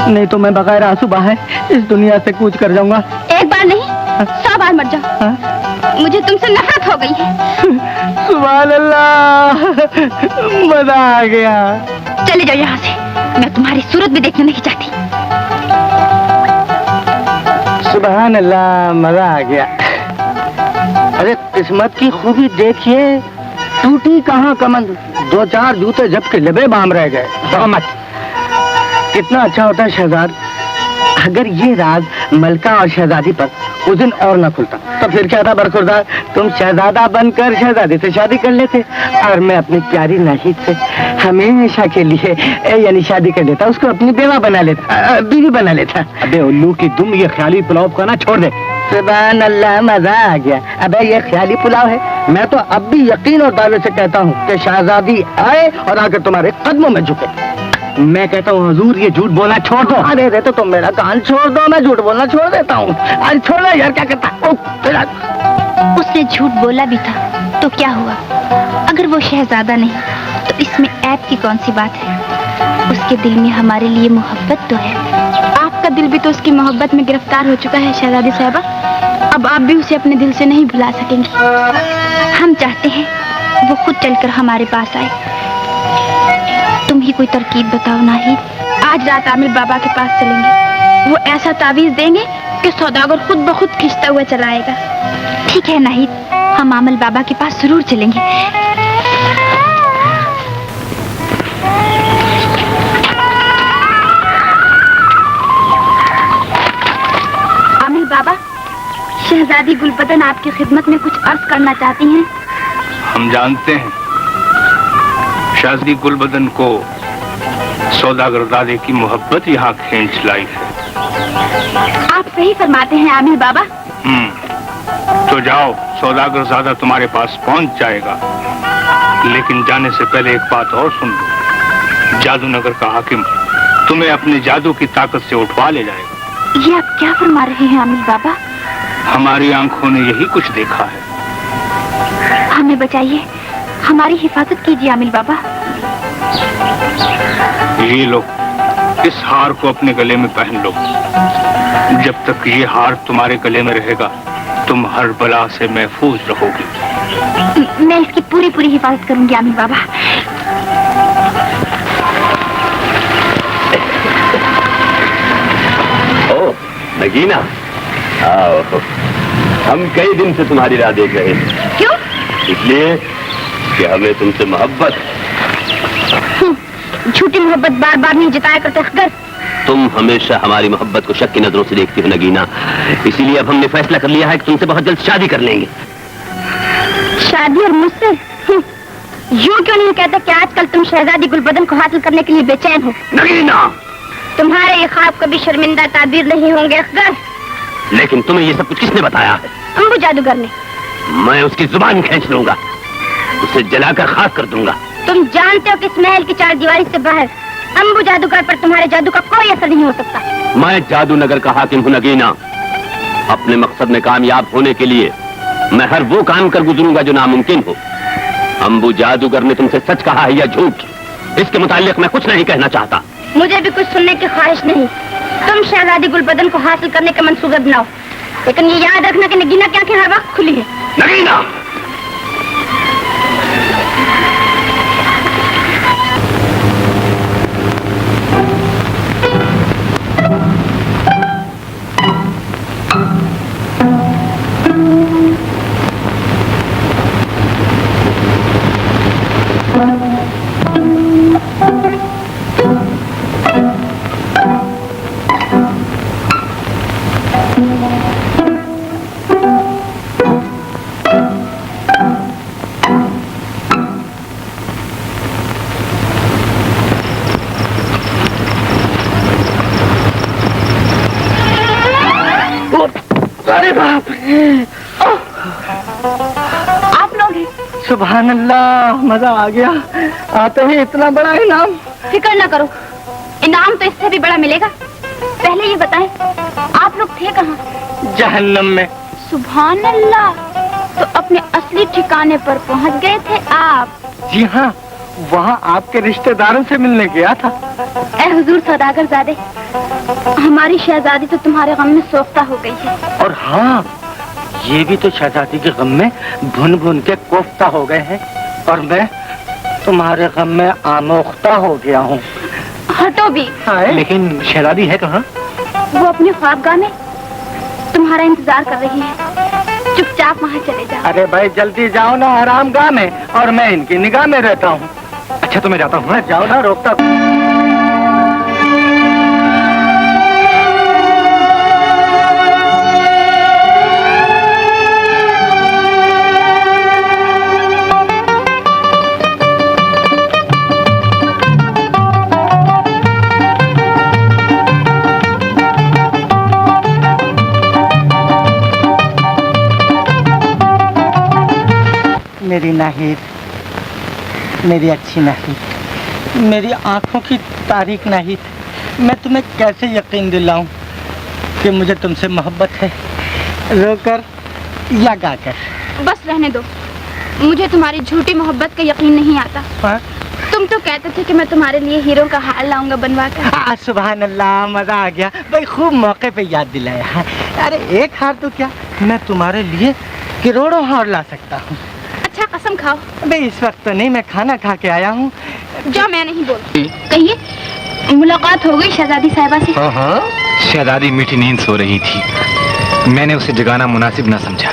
नहीं तो मैं बगैर आंसू बहाए इस दुनिया से कूच कर जाऊंगा। एक बार नहीं, 100 बार मर जाओ। मुझे तुमसे नफरत हो गई है। सुभान अल्लाह, मजा आ गया। चले जाओ यहाँ से, मैं तुम्हारी सूरत भी देखना नहीं चाहती। सुभान अल्लाह, मजा आ गया। अरे किस्मत की खूबी देखिए, टूटी कहाँ कमंद, 2-4 जूते जब के लबे बाम रह गए। कितना अच्छा होता है शहजाद अगर ये राज मलका और शहजादी पर उस दिन और न खुलता, तो फिर क्या था बरखुरदार, तुम शहजादा बनकर शहजादी से शादी कर लेते और मैं अपनी प्यारी नाहिद से हमेशा के लिए यानी शादी कर लेता, उसको अपनी बेवा बना लेता, बीवी बना लेता। अबे उल्लू की दुम, ये ख्याली पुलाव का ना छोड़ दे। सुभान अल्लाह, मजा आ गया। अबे ये ख्याली पुलाव है, मैं तो अब भी यकीन और दावे से कहता हूँ कि शहजादी आए और आकर तुम्हारे कदमों में झुके। मैं कहता हूँ हुजूर, ये झूठ बोलना छोड़ दो। अरे रे, तो तुम मेरा कान छोड़ दो, मैं झूठ बोलना छोड़ देता हूँ। अरे छोड़ो यार, क्या करता? उसने झूठ बोला भी था तो क्या हुआ? अगर वो शहजादा नहीं तो इसमें ऐब की कौन सी बात है? उसके दिल में हमारे लिए मोहब्बत तो है। आपका दिल भी तो उसकी मोहब्बत में गिरफ्तार हो चुका है शहजादी साहिबा। अब आप भी उसे अपने दिल से नहीं भुला सकेंगी। हम चाहते हैं वो खुद चलकर हमारे पास आए। तुम ही कोई तरकीब बताओ नाहिद। आज रात आमिर बाबा के पास चलेंगे, वो ऐसा तावीज देंगे कि सौदागर खुद ब खुद खिंचता हुआ चला आएगा। ठीक है नाहिद, हम आमिर बाबा के पास जरूर चलेंगे। आमिर बाबा, शहजादी गुलबदन आपकी खिदमत में कुछ अर्ज करना चाहती हैं। हम जानते हैं शहजादी गुलबदन को सौदागर दादे की मोहब्बत यहाँ खींच लाई है। आप सही फरमाते हैं आमिर बाबा। तो जाओ, सौदागर ज़ादा तुम्हारे पास पहुंच जाएगा। लेकिन जाने से पहले एक बात और सुन लो। जादूनगर का हाकिम तुम्हें अपने जादू की ताकत से उठवा ले जाएगा। ये आप क्या फरमा रहे हैं आमिर बाबा? हमारी आंखों ने यही कुछ देखा है। हमें बचाइए, हमारी हिफाजत कीजिए आमिर बाबा। ये लो, इस हार को अपने गले में पहन लो। जब तक ये हार तुम्हारे गले में रहेगा तुम हर बला से महफूज रहोगी। मैं इसकी पूरी पूरी हिफाजत करूंगी आमिर बाबा। ओ नगीना, आओ। हम कई दिन से तुम्हारी राह देख रहे थे। क्यों? इसलिए कि हमें तुमसे मोहब्बत। झूठी मोहब्बत बार बार नहीं जताया करते अखगर। तुम हमेशा हमारी मोहब्बत को शक की नजरों से देखती हो नगीना, इसीलिए अब हमने फैसला कर लिया है कि तुमसे बहुत जल्द शादी कर लेंगे। शादी और मुझसे? यूं क्यों नहीं कहता कि आजकल तुम शहजादी गुलबदन को हासिल करने के लिए बेचैन हो? नगीना, तुम्हारे ये ख्वाब कभी शर्मिंदा ताबीर नहीं होंगे अखगर। लेकिन तुम्हें ये सब कुछ किसने बताया है? अम्बू जादूगर ने। मैं उसकी जुबान खींच लूंगा, उसे जलाकर खाक कर दूंगा। तुम जानते हो कि इस महल की चार दीवारी से बाहर अम्बू जादूगर पर तुम्हारे जादू का कोई असर नहीं हो सकता। मैं जादूनगर का हाकिम हूं नगीना। अपने मकसद में कामयाब होने के लिए मैं हर वो काम कर गुजरूंगा जो नामुमकिन हो। अम्बू जादूगर ने तुमसे सच कहा है या झूठ, इसके मुताल्लिक मैं कुछ नहीं कहना चाहता। मुझे भी कुछ सुनने की ख्वाहिश नहीं। तुम शहजादी गुलबदन को हासिल करने के मंसूबे बनाओ, लेकिन ये याद रखना कि नगीना की आंखें हर वक्त खुली है। नगीना! आप लोग हैं? सुभान अल्लाह, मजा आ गया। आते ही इतना बड़ा इनाम। फिक्र ना करो, इनाम तो इससे भी बड़ा मिलेगा। पहले ये बताएं, आप लोग थे कहाँ? जहन्नम में। सुभान अल्लाह, तो अपने असली ठिकाने पर पहुँच गए थे आप? जी हाँ, वहाँ आपके रिश्तेदारों से मिलने गया था। ऐ हुजूर सौदागर ज़ादे, हमारी शहजादी तो तुम्हारे गम में सोख्ता हो गई है। और हाँ, ये भी तो शहजादी के गम में भुन भुन के कोफ्ता हो गए हैं, और मैं तुम्हारे गम में आमोख्ता हो गया हूँ। हटो भी। लेकिन शहजादी है कहाँ? वो अपने ख्वाबगाह में तुम्हारा इंतजार कर रही है। चुपचाप वहाँ चले जाओ। अरे भाई जल्दी जाओ ना आरामगाह में, और मैं इनकी निगाह में रहता हूँ। अच्छा तो मैं जाता हूँ। जाओ ना, रोकता। मेरी नाहिद, मेरी अच्छी नाहिद, मेरी आंखों की तारीख नाहिद, मैं तुम्हें कैसे यकीन दिलाऊं कि मुझे तुमसे मोहब्बत है, रोकर या गाकर? बस रहने दो, मुझे तुम्हारी झूठी मोहब्बत का यकीन नहीं आता। हाँ? तुम तो कहते थे कि मैं तुम्हारे लिए हीरो का हार लाऊंगा बनवा कर। हाँ, सुभान अल्लाह, मजा आ गया भाई, खूब मौके पे याद दिलाया है। अरे एक हार तो क्या, मैं तुम्हारे लिए करोड़ों हार ला सकता हूँ। अच्छा कसम खाओ। अबे इस वक्त तो नहीं, मैं खाना खा के आया हूँ। जो मैं नहीं बोलती। कहिए, मुलाकात हो गई शहजादी साहिबा से? हाँ हाँ, शहजादी मीठी नींद सो रही थी। मैंने उसे जगाना मुनासिब ना समझा,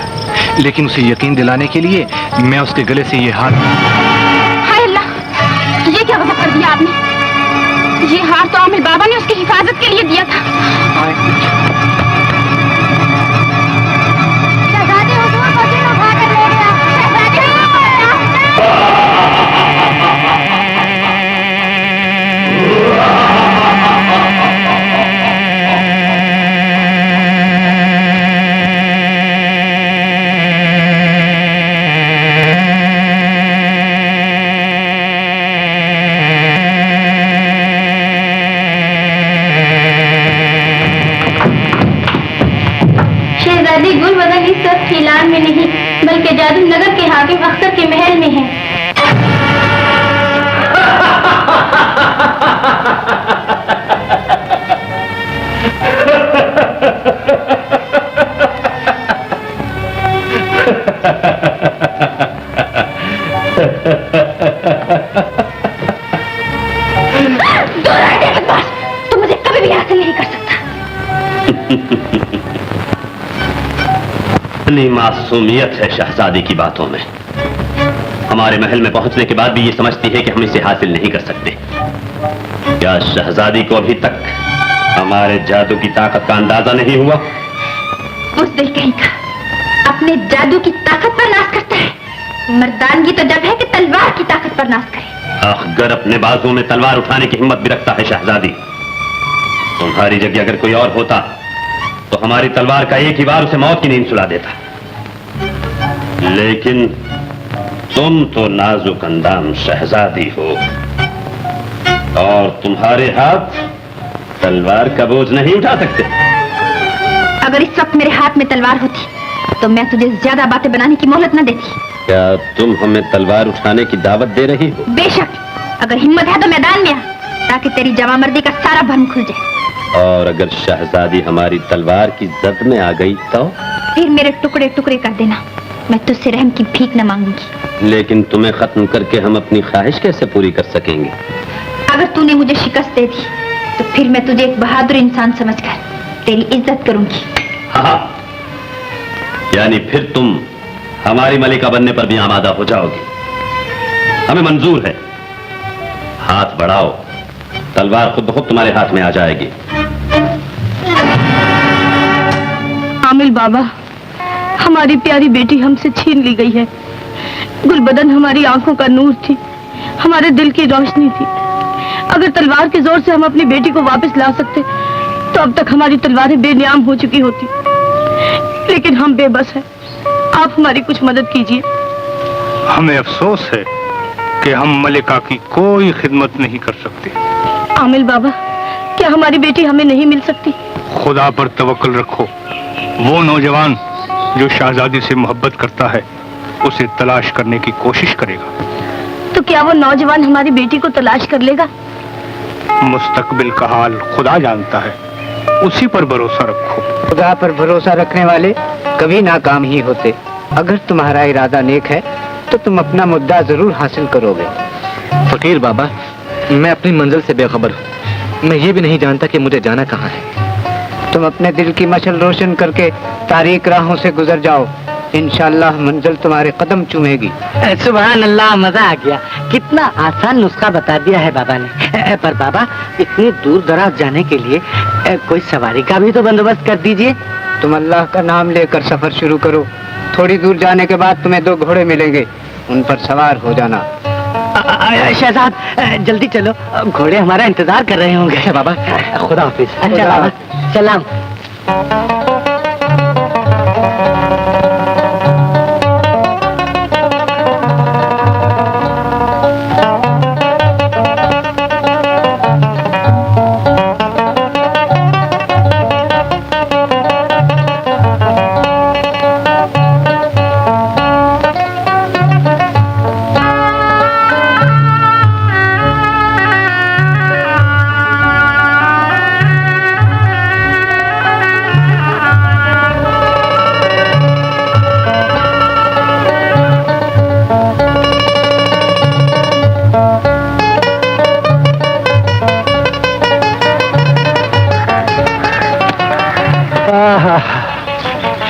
लेकिन उसे यकीन दिलाने के लिए मैं उसके गले से ये हार। हाय अल्लाह, ये क्या गजब कर दिया आपने? ये हार तो आमिर बाबा ने उसकी हिफाजत के लिए दिया था। शहजादी हुजूर को जिन उठा कर ले गया। शहजादी शहजादी गुलबदन इस वक्त खिलान में नहीं बल्कि जादू नगर के हाकिम अख्तर के महल में है। तुम मुझे कभी भी हासिल नहीं कर सकता। इतनी मासूमियत है शहजादी की बातों में। हमारे महल में पहुंचने के बाद भी ये समझती है कि हम इसे हासिल नहीं कर सकते। क्या शहजादी को अभी तक हमारे जादू की ताकत का अंदाजा नहीं हुआ? उस दिल कहीं का अपने जादू की ताकत पर नाश करता है। मर्दानगी तो जब है कि तलवार की ताकत पर नाश करे। अगर अपने बाजू में तलवार उठाने की हिम्मत भी रखता है शहजादी। तुम्हारी जगह अगर कोई और होता तो हमारी तलवार का एक ही बार उसे मौत की नींद सुला देता। लेकिन तुम तो नाजुक अंदाम शहजादी हो और तुम्हारे हाथ तलवार का बोझ नहीं उठा सकते। अगर इस वक्त मेरे हाथ में तलवार होती तो मैं तुझे ज्यादा बातें बनाने की मोहलत न देती। क्या तुम हमें तलवार उठाने की दावत दे रही हो? बेशक, अगर हिम्मत है तो मैदान में आ, ताकि तेरी जवामर्दी का सारा भ्रम खुल जाए। और अगर शहजादी हमारी तलवार की जद में आ गई तो? फिर मेरे टुकड़े टुकड़े कर देना। मैं तुझसे रहम की भीख न मांगूंगी। लेकिन तुम्हें खत्म करके हम अपनी ख्वाहिश कैसे पूरी कर सकेंगे? अगर तूने मुझे शिकस्त दे दी तो फिर मैं तुझे एक बहादुर इंसान समझकर तेरी इज्जत करूंगी। हाँ, यानी फिर तुम हमारी मलिका बनने पर भी आमादा हो जाओगी। हमें मंजूर है। हाथ बढ़ाओ, तलवार खुद ब खुद तुम्हारे हाथ में आ जाएगी। आमिल बाबा, हमारी प्यारी बेटी हमसे छीन ली गई है। गुलबदन हमारी आंखों का नूर थी, हमारे दिल की रोशनी थी। अगर तलवार के जोर से हम अपनी बेटी को वापस ला सकते तो अब तक हमारी तलवारें बेनियाम हो चुकी होती। लेकिन हम बेबस हैं। आप हमारी कुछ मदद कीजिए। हमें अफसोस है कि हम मलिका की कोई खिदमत नहीं कर सकते। आमिल बाबा, क्या हमारी बेटी हमें नहीं मिल सकती? खुदा पर तवक्कल रखो। वो नौजवान जो शहजादी से मोहब्बत करता है उसे तलाश करने की कोशिश करेगा। तो क्या वो नौजवान हमारी बेटी को तलाश कर लेगा? मुस्तकबिल का हाल खुदा जानता है, उसी पर भरोसा रखो। खुदा पर भरोसा रखने वाले कभी नाकाम ही होते। अगर तुम्हारा इरादा नेक है तो तुम अपना मुद्दा जरूर हासिल करोगे। फकीर बाबा, मैं अपनी मंजिल से बेखबर हूँ। मैं ये भी नहीं जानता कि मुझे जाना कहाँ है। तुम अपने दिल की मशल रोशन करके तारीक राहों से गुजर जाओ, इंशाअल्लाह मंजिल तुम्हारे कदम चूमेगी। सुभान अल्लाह, मजा आ गया। कितना आसान नुस्खा बता दिया है बाबा ने। पर बाबा, इतनी दूर दराज जाने के लिए कोई सवारी का भी तो बंदोबस्त कर दीजिए। तुम अल्लाह का नाम लेकर सफर शुरू करो। थोड़ी दूर जाने के बाद तुम्हें 2 घोड़े मिलेंगे, उन पर सवार हो जाना। शहजाद, जल्दी चलो, घोड़े हमारा इंतजार कर रहे होंगे। बाबा, खुदा हाफिज। अच्छा बाबा, सलाम।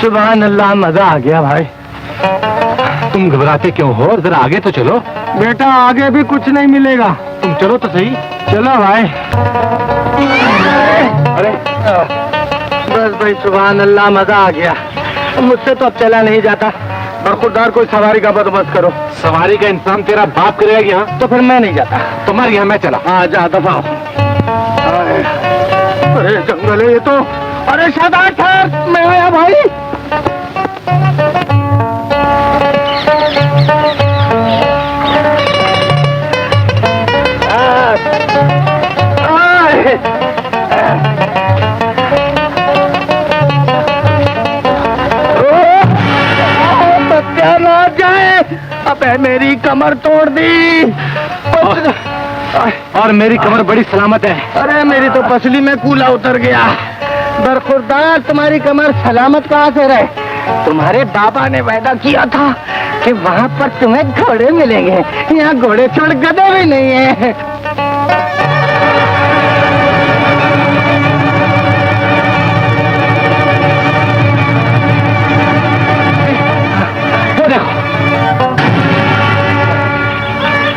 सुभान अल्लाह, मजा आ गया भाई। तुम घबराते क्यों हो? जरा आगे तो चलो। बेटा, आगे भी कुछ नहीं मिलेगा, तुम चलो तो सही। चलो भाई। अरे बस भाई, सुभान अल्लाह, मजा आ गया। मुझसे तो अब चला नहीं जाता। बरखुरदार कोई सवारी का बंदोबस्त करो। सवारी का इंतजाम तेरा बाप करेगा यहाँ? तो फिर मैं नहीं जाता। तुम्हारे यहाँ मैं चला। हाँ, जा दफाओ। अरे जंगल है ये तो। अरे शहजाद ठहर, मैं आया भाई। मेरी कमर तोड़ दी। और मेरी कमर बड़ी सलामत है। अरे मेरी तो पसली में कूला उतर गया। बरखुरदार, तुम्हारी कमर सलामत कहाँ से रहे? तुम्हारे बाबा ने वादा किया था कि वहाँ पर तुम्हें घोड़े मिलेंगे। यहाँ घोड़े छोड़ गधे भी नहीं है। वो देखो,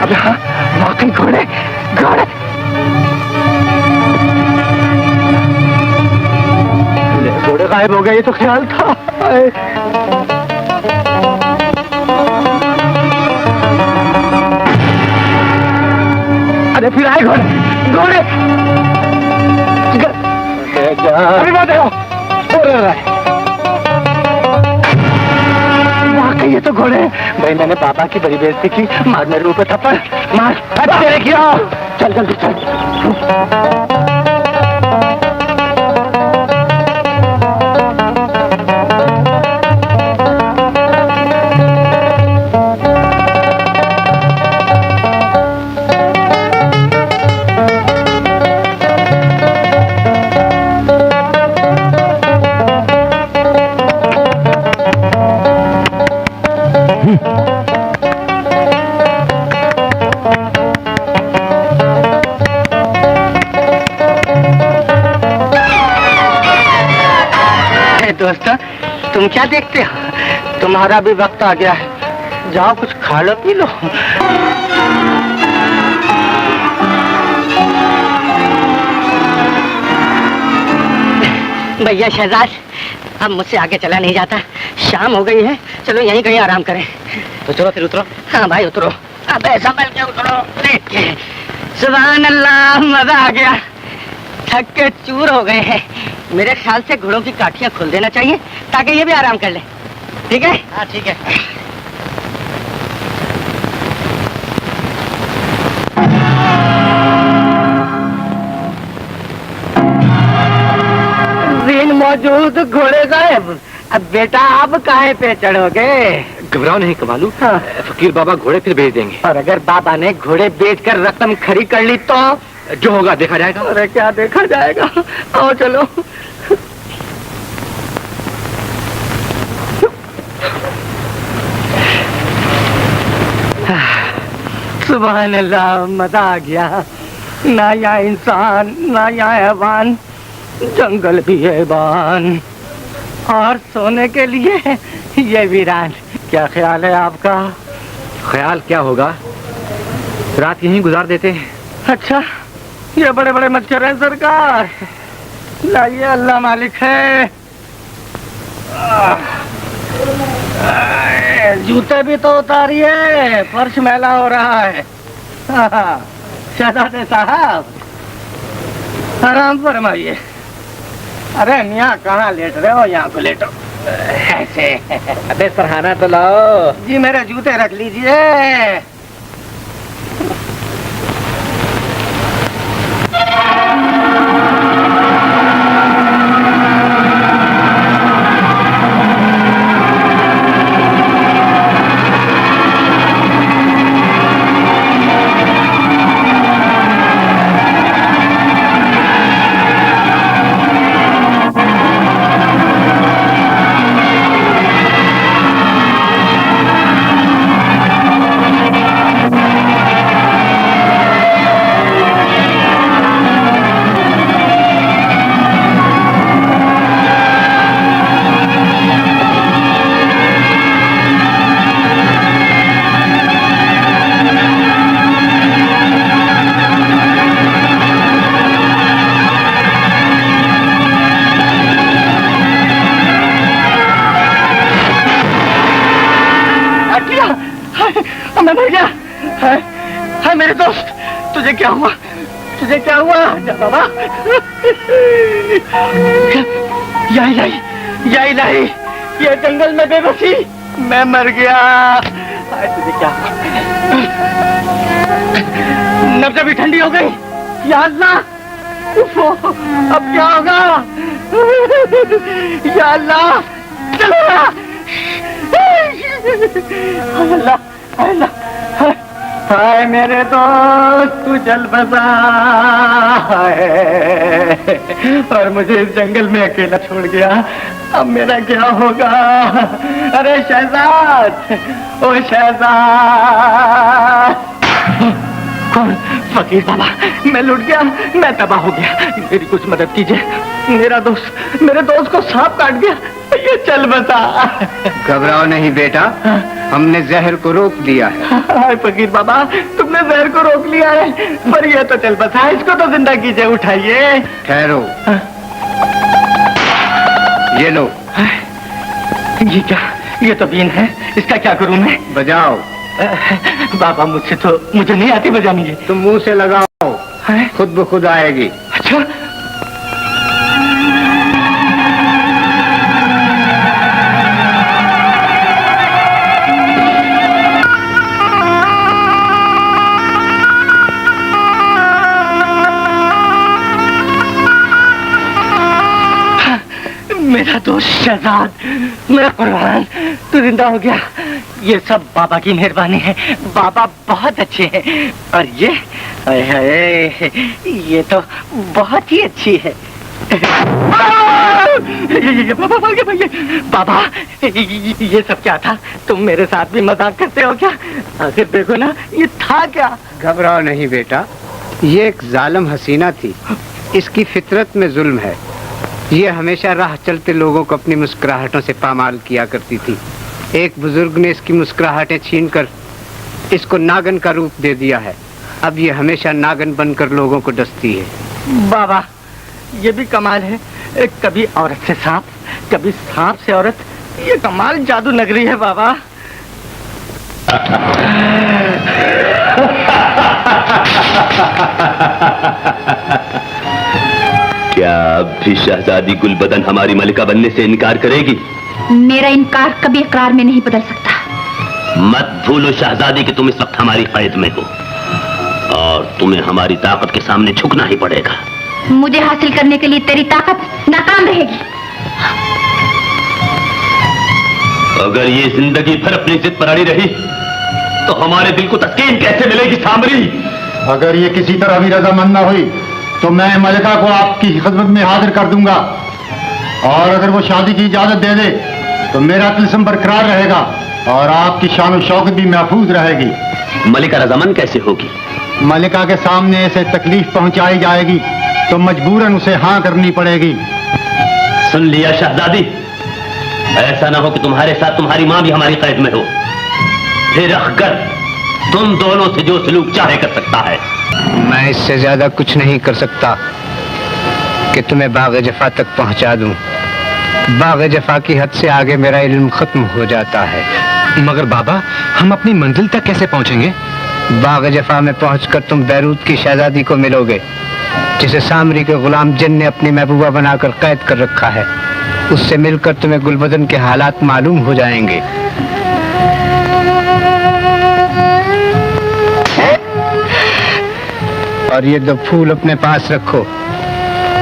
अब हाँ वाकई घोड़े घोड़े। घोड़े गायब हो गए, ये तो ख्याल था। अरे फिर आए घोड़े घोड़े। अभी बात है वाकई ये तो घोड़े हैं। भाई मैंने बाबा की बड़ी बेइज्जती की। मार मेरे ऊपर थप्पड़ मार। तेरे क्या? चल जल्दी चल। दोस्तों, तुम क्या देखते हो? तुम्हारा भी वक्त आ गया है। जाओ कुछ खा लो पी लो। भैया शहजाद, अब मुझसे आगे चला नहीं जाता। शाम हो गई है, चलो यहीं कहीं आराम करें। तो चलो फिर उतरो। हाँ भाई उतरो। अबे संभल के उतरो। सुभान अल्लाह, मजा आ गया। थक के चूर हो गए हैं। मेरे ख्याल से घोड़ों की काठियां खोल देना चाहिए ताकि ये भी आराम कर ले। ठीक है? हाँ ठीक है। दिन मौजूद, घोड़े गायब। अब बेटा अब काहे पे चढ़ोगे? घबराओ नहीं कमालू। हाँ। फकीर बाबा घोड़े फिर भेज देंगे। और अगर बाबा ने घोड़े बेचकर रकम खरी कर ली तो? जो होगा देखा जाएगा। अरे क्या देखा जाएगा? आओ चलो। सुभान अल्लाह, मजा आ गया। ना यहाँ इंसान ना यहाँ हैवान, जंगल भी हैवान, और सोने के लिए ये वीरान। क्या ख्याल है आपका? ख्याल क्या होगा, रात यहीं गुजार देते हैं। अच्छा, ये बड़े बड़े मच्छर हैं सरकार। लाइए, अल्लाह मालिक है। जूते भी तो उतारिए, फर्श मैला हो रहा है। शहजादे साहब आराम फरमाइए। अरे मियाँ कहाँ लेट रहे हो? यहाँ को लेटो ऐसे। अबे सरहाना तो लाओ। जी मेरे जूते रख लीजिए। मैं मर गया। है मेरे दोस्त, तुझे क्या हुआ? तुझे क्या हुआ? जा बाबा। या इलाही, ये जंगल में बेबसी, मैं मर गया। तुझे क्या हुआ? नब्ज भी ठंडी हो गई। या अल्लाह, अब क्या होगा? या अल्लाह, चलो अल्लाह, हाय मेरे दोस्त तू चल बसा है और मुझे इस जंगल में अकेला छोड़ गया। अब मेरा क्या होगा? अरे शहजाद, ओ शहजाद। कौन? फकीर बाबा। मैं लुट गया, मैं तबाह हो गया। मेरी कुछ मदद कीजिए। मेरे दोस्त को सांप काट गया। ये चल बता। घबराओ नहीं बेटा, हमने जहर को रोक दिया है। हाय फकीर बाबा, तुमने जहर को रोक लिया है, पर ये तो चल बसा, इसको तो जिंदा कीजिए। उठाइए। ठहरो, ये लो। ये क्या? ये तो बीन है, इसका क्या करूं मैं? बजाओ। बाबा मुझे नहीं आती बजानी है। तुम मुंह से लगाओ, खुद ब खुद आएगी। अच्छा। मेरा दोस्त शहजाद, मेरा कुर्बान, तू जिंदा हो गया। ये सब बाबा की मेहरबानी है। बाबा बहुत अच्छे हैं। और ये तो बहुत ही अच्छी है। ये बाबा, ये सब क्या था? तुम मेरे साथ भी मजाक करते हो क्या? आखिर देखो ना, ये था क्या? घबराओ नहीं बेटा, ये एक जालिम हसीना थी। इसकी फितरत में जुल्म है। ये हमेशा राह चलते लोगों को अपनी मुस्कुराहटों से पामाल किया करती थी। एक बुजुर्ग ने इसकी मुस्कुराहटें छीनकर इसको नागन का रूप दे दिया है। अब ये हमेशा नागन बनकर लोगों को डसती है। बाबा, ये भी कमाल है। कभी औरत से सांप, कभी सांप से औरत। ये कमाल जादू नगरी है बाबा। क्या अब भी शहजादी गुलबदन हमारी मलिका बनने से इनकार करेगी? मेरा इनकार कभी इकरार में नहीं बदल सकता। मत भूलो शहजादी कि तुम इस वक्त हमारी कैद में हो और तुम्हें हमारी ताकत के सामने झुकना ही पड़ेगा। मुझे हासिल करने के लिए तेरी ताकत नाकाम रहेगी। अगर ये जिंदगी भर अपनी जिद पर अड़ी रही तो हमारे दिल को तस्कीन कैसे मिलेगी सामरी? अगर ये किसी तरह भी रजामंद न हुई तो मैं मलिका को आपकी खिदमत में हाजिर कर दूंगा, और अगर वो शादी की इजाजत दे दे तो मेरा तिल्स्म बरकरार रहेगा और आपकी शान और शौकत भी महफूज रहेगी। मलिका रजामंद कैसे होगी? मलिका के सामने ऐसे तकलीफ पहुंचाई जाएगी तो मजबूरन उसे हाँ करनी पड़ेगी। सुन लिया शहजादी, ऐसा ना हो कि तुम्हारे साथ तुम्हारी माँ भी हमारी कैद में हो। फिर अगर तुम दोनों से जो सलूक चाहे कर सकता है। मैं इससे ज्यादा कुछ नहीं कर सकता कि तुम्हें बाग़ जफा तक पहुंचा दूं। बाग़ जफा की हद से आगे मेरा इल्म खत्म हो जाता है। मगर बाबा, हम अपनी मंजिल तक कैसे पहुंचेंगे? बाग़ जफा में पहुंचकर तुम बैरूत की शहजादी को मिलोगे, जिसे सामरी के गुलाम जिन ने अपनी महबूबा बनाकर कैद कर रखा है। उससे मिलकर तुम्हें गुलबदन के हालात मालूम हो जाएंगे। और ये दो फूल अपने पास रखो।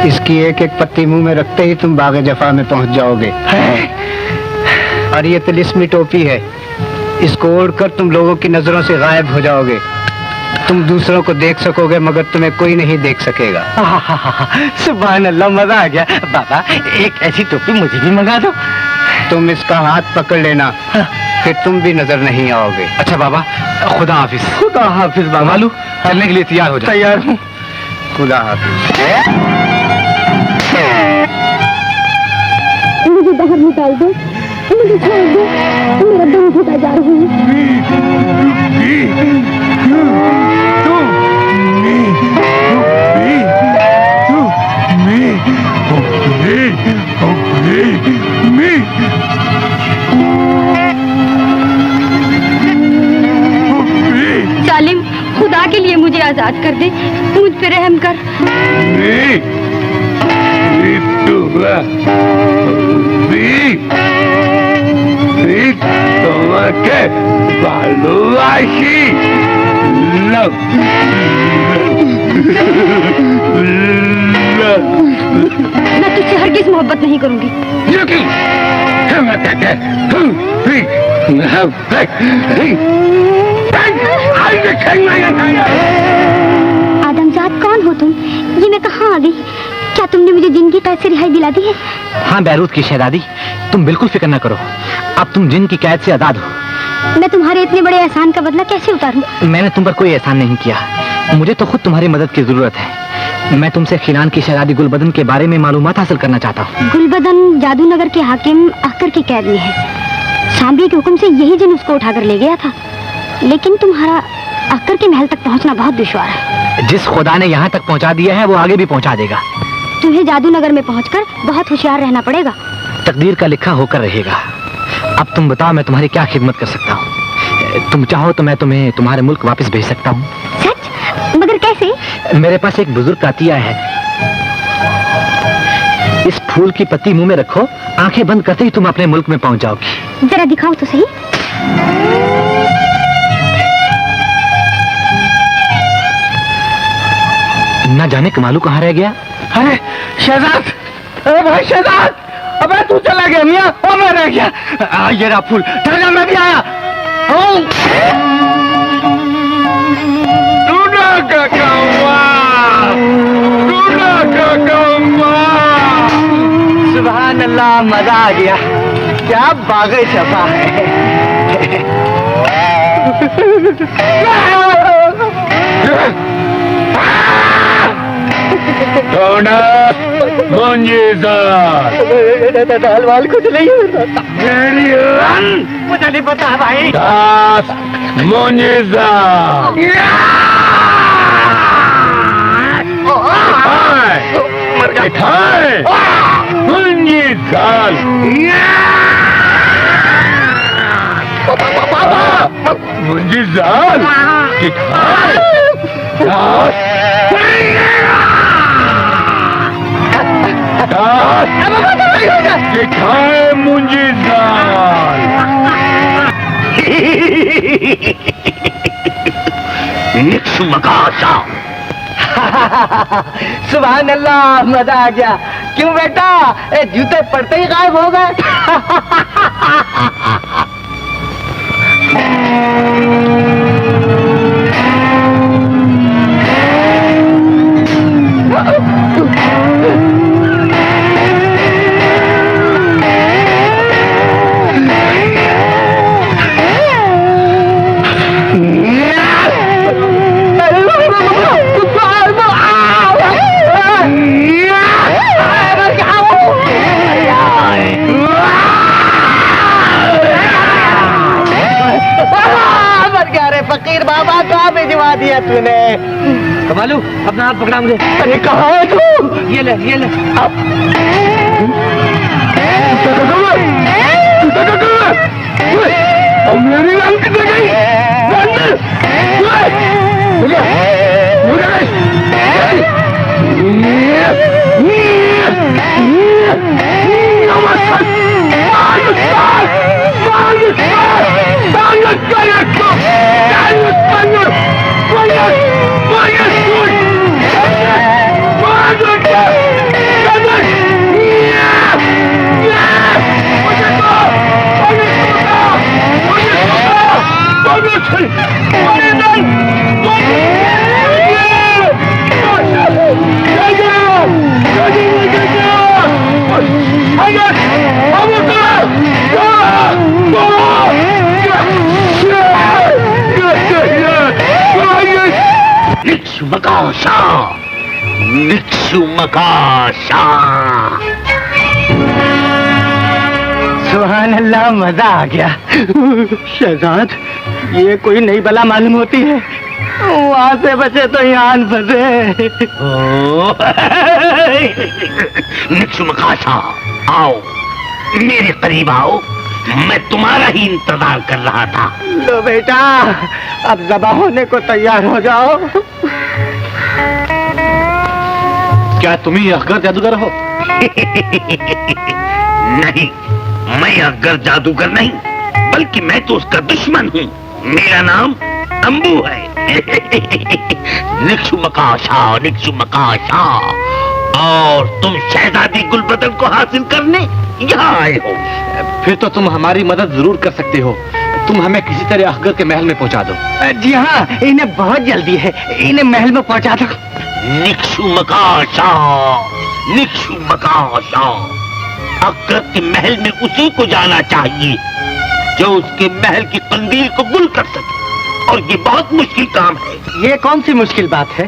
इसकी एक एक पत्ती मुंह में रखते ही तुम बाग़ जफा में पहुंच जाओगे। और ये तिलिस्मी टोपी है, इसको ओढ़कर तुम लोगों की नजरों से गायब हो जाओगे। तुम दूसरों को देख सकोगे मगर तुम्हें कोई नहीं देख सकेगा। सुभान अल्लाह, मजा आ गया। बाबा, एक ऐसी टोपी मुझे भी मंगा दो। तुम इसका हाथ पकड़ लेना, फिर तुम भी नजर नहीं आओगे। अच्छा बाबा, खुदा हाफिज। खुदा हाफिज बाबा। मालू, चलने के लिए तैयार हो जाओ। तैयार हूँ। खुदा हाफिज। मुझे बाहर निकाल दो, मुझे छोड़ दो, मेरा दम घुटा जा रहा जालिम, खुदा के लिए मुझे आजाद कर दे, मुझ पे रहम कर। তোমাকে ভালোবাসি। मैं तुझसे हरगिज मोहब्बत नहीं करूंगी। लेकिन आदमजात कौन हो तुम? ये मैं कहाँ आ गई? क्या तुमने मुझे जिंदगी कैद से रिहाई दिला दी है? हाँ बैरूत की शहजादी, तुम बिल्कुल फिक्र न करो, अब तुम जिन की कैद से आजाद हो। मैं तुम्हारे इतने बड़े एहसान का बदला कैसे उतारूं? मैंने तुम पर कोई एहसान नहीं किया, मुझे तो खुद तुम्हारी मदद की जरूरत है। मैं तुमसे खिलान की शहजादी गुलबदन के बारे में मालूमात हासिल करना चाहता हूँ। गुलबदन जादूनगर के हाकिम अख्तर की कैद में है। सांबी के हुक्म से यही जिन उसको उठाकर ले गया था, लेकिन तुम्हारा अख्तर के महल तक पहुंचना बहुत दुश्वार है। जिस खुदा ने यहाँ तक पहुँचा दिया है वो आगे भी पहुँचा देगा। तुम्हें जादूनगर में पहुंचकर बहुत होशियार रहना पड़ेगा। तकदीर का लिखा होकर रहेगा। अब तुम बताओ मैं तुम्हारी क्या खिदमत कर सकता हूँ? तुम चाहो तो मैं तुम्हें तुम्हारे मुल्क वापस भेज सकता हूँ। सच? मगर कैसे? मेरे पास एक बुजुर्ग आतिया है, इस फूल की पत्ती मुंह में रखो, आंखें बंद करते ही तुम अपने मुल्क में पहुंच जाओगी। जरा दिखाओ तो सही। ना जाने कमालू कहाँ रह गया। अरे शहजाद, अरे भाई शहजाद, अबे तू चला गया मियाँ, और मैं रह गया। ये रहा फूल, ठहरा मैं भी आया। सुभान अल्लाह, मजा आ गया। क्या बाग़े शफा है। दाल कुछ नहीं मुझे नहीं पता भाई। सुभान अल्लाह, मजा आ गया। क्यों बेटा, जूते पड़ते ही गायब हो गए। फकीर बाबा कहाँ भिजवा दिया तूने? कमालू अपना हाथ पकड़ा मुझे। अरे कहाँ है तू? ये ले अब मेरी रंग गई। सुभान अल्लाह, मजा आ गया। शहजाद, ये कोई नई बला मालूम होती है। वहां से बचे तो यहाँ फंसे। निक्सुमकाशा, आओ मेरे करीब आओ, मैं तुम्हारा ही इंतजार कर रहा था। लो बेटा, अब ज़बा होने को तैयार हो जाओ। क्या तुम ही अखगर जादूगर हो? नहीं, मैं अखगर जादूगर नहीं, बल्कि मैं तो उसका दुश्मन हूँ। मेरा नाम अंबू है। निक्सुमकाशा, निक्सुमकाशा, और तुम शहजादी गुलबदन को हासिल करने यहाँ आए हो। फिर तो तुम हमारी मदद जरूर कर सकते हो। तुम हमें किसी तरह अहगर के महल में पहुंचा दो। जी हाँ, इन्हें बहुत जल्दी है, इन्हें महल में पहुंचा दो। निक्षुमकाशा, अकबर के महल में उसी को जाना चाहिए जो उसके महल की कंदील को गुल कर सके, और ये बहुत मुश्किल काम है। ये कौन सी मुश्किल बात है?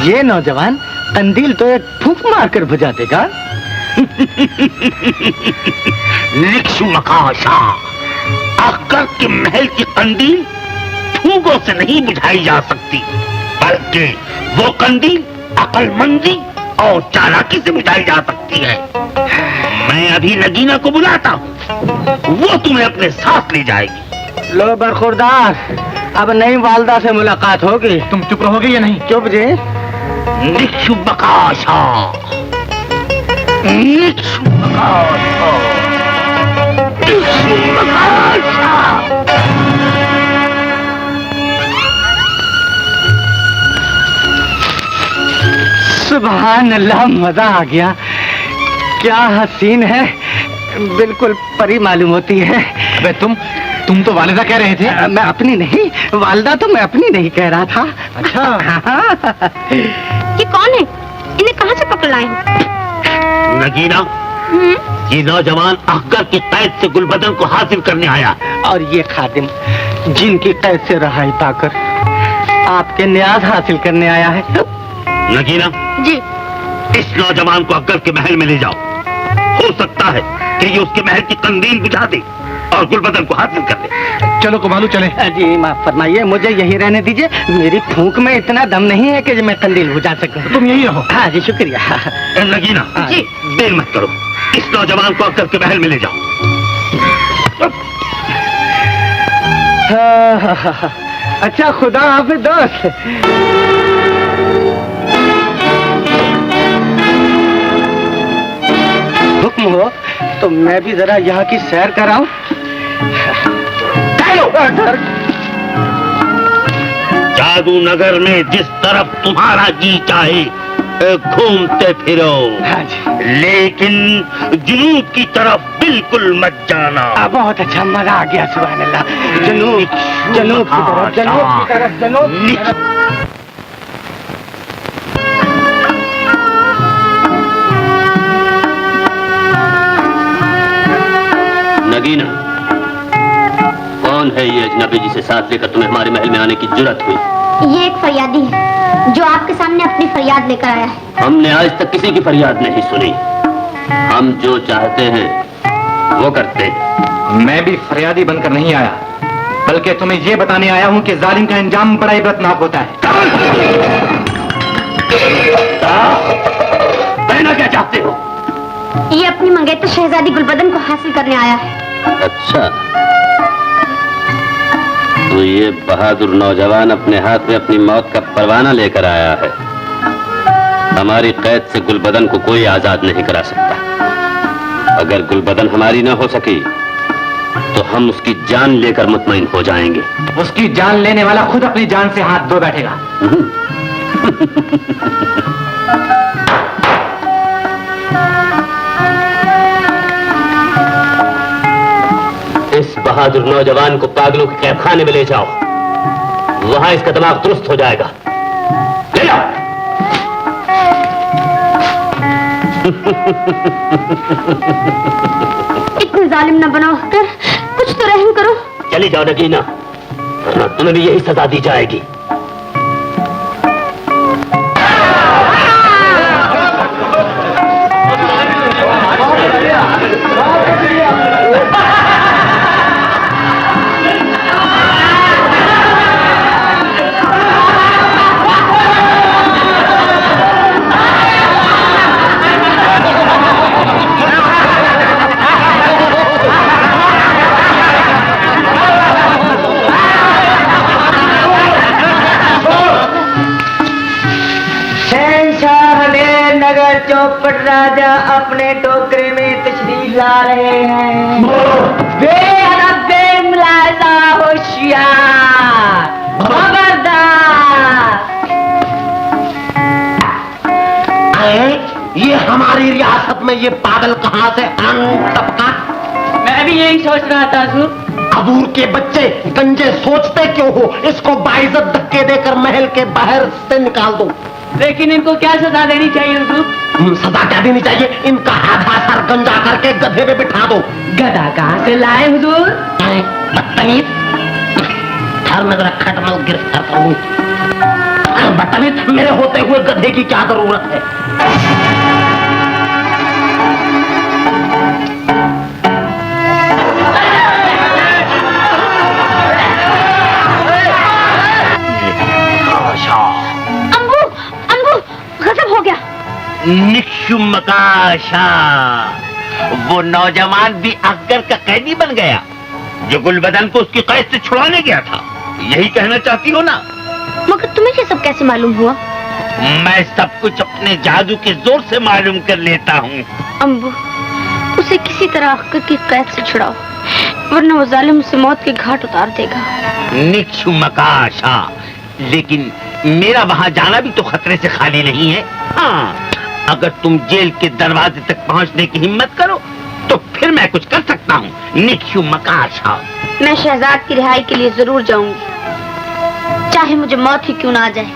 ये नौजवान कंदील तो एक फूंक मारकर बुझा देगा। निक्षुमकाशा, अकबर के महल की कंदील फूंकों से नहीं बुझाई जा सकती, बल्कि वो कंदील अक्लमंदी और चालाकी से बुझाई जा सकती है। मैं अभी नगीना को बुलाता हूँ, वो तुम्हें अपने साथ ले जाएगी। लो बरखुरदार, अब नई वालदा से मुलाकात होगी। तुम चुप रहोगे या नहीं? चुप जी। निक्षुमकाशा, निक्षुमकाशा, निक्षुमकाशा। सुभान अल्लाह, मजा आ गया। क्या हसीन है, बिल्कुल परी मालूम होती है। अबे तुम तो वालिदा कह रहे थे। मैं अपनी नहीं, वालिदा तो मैं अपनी नहीं कह रहा था। अच्छा। ये कौन है? इन्हें कहाँ से पकड़ लाए हो? नगीना, ये नौजवान अकबर की कैद से गुलबदन को हासिल करने आया, और ये खादिम जिनकी कैद से रहाई पाकर आपके न्याज हासिल करने आया है। नगीना जी। इस नौजवान को अकबर के महल में ले जाओ। हो सकता है कि ये उसके महल की कंदील बुझा दे और गुलबदन को हासिल कर ले। चलो कुमालू चले। जी माफ फरमाइए, मुझे यही रहने दीजिए। मेरी फूंक में इतना दम नहीं है कि मैं कंदील बुझा सकूं। तुम यही रहो। हाँ जी, शुक्रिया। नगीना जी, देर मत करो, इस नौजवान को अकबर के महल में ले जाओ। अच्छा, खुदा हाफिज दोस्त। हुक्म हो तो मैं भी जरा यहाँ की सैर कराऊं। जादू नगर में जिस तरफ तुम्हारा जी चाहे घूमते फिरो, लेकिन जुनूब की तरफ बिल्कुल मत जाना। बहुत अच्छा, मजा आ गया। सुभान अल्लाह। जुनूब की तरफ। नगीना, कौन है ये अजनबी जिसे साथ लेकर तुम्हें हमारे महल में आने की जुर्रत हुई? ये एक फरियादी है जो आपके सामने अपनी फरियाद लेकर आया है। हमने आज तक किसी की फरियाद नहीं सुनी। हम जो चाहते हैं वो करते हैं। मैं भी फरियादी बनकर नहीं आया, बल्कि तुम्हें ये बताने आया हूँ कि जालिम का अंजाम बड़ा इबरतनाक होता है। कहना क्या चाहते हो? ये अपनी मंगेतर शहजादी गुलबदन को हासिल करने आया है। अच्छा, तो ये बहादुर नौजवान अपने हाथ में अपनी मौत का परवाना लेकर आया है। हमारी कैद से गुलबदन को कोई आजाद नहीं करा सकता। अगर गुलबदन हमारी न हो सकी तो हम उसकी जान लेकर मुतमईन हो जाएंगे। उसकी जान लेने वाला खुद अपनी जान से हाथ धो बैठेगा। इस बहादुर नौजवान को पागलों के कैदखाने में ले जाओ, वहां इसका दिमाग दुरुस्त हो जाएगा। ले जाओ। इतने जालिम न बनाओ, कुछ तो रहम करो। चली जाओ नगीना, वरना तुम्हें भी यही सजा दी जाएगी। चौपट राजा अपने टोकरे में तशरीफ ला रहे हैं। बेअदब, बेमुलाजा, होशियार, खबरदार। ये हमारी रियासत में ये पागल कहाँ से टपका? मैं भी यही सोच रहा था हुजूर। अबूर के बच्चे गंजे सोचते क्यों हो? इसको बाइज्जत धक्के देकर महल के बाहर से निकाल दो। लेकिन इनको क्या सजा देनी चाहिए हुजूर? सजा क्या देनी चाहिए? इनका आधा सर गंजा करके गधे पे बिठा दो। गधा कहाँ से लाए हुजूर? बदतमीज, हर में जरा खटमल गिरफ्तार करूं। बदतमीज, मेरे होते हुए गधे की क्या जरूरत है? निक्षुमकाशा, वो नौजवान भी अकबर का कैदी बन गया जो गुलबदन को उसकी कैद से छुड़ाने गया था। यही कहना चाहती हो ना? मगर तुम्हें ये सब कैसे मालूम हुआ? मैं सब कुछ अपने जादू के जोर से मालूम कर लेता हूँ। अम्बू, उसे किसी तरह अकबर की कैद से छुड़ाओ, वरना वो जालिम उसे मौत के घाट उतार देगा। निक्षुमकाशा, लेकिन मेरा वहाँ जाना भी तो खतरे से खाली नहीं है। हाँ, अगर तुम जेल के दरवाजे तक पहुँचने की हिम्मत करो तो फिर मैं कुछ कर सकता हूँ। निक्षुमकाशा, मैं शहजाद की रिहाई के लिए जरूर जाऊंगी, चाहे मुझे मौत ही क्यों ना आ जाए।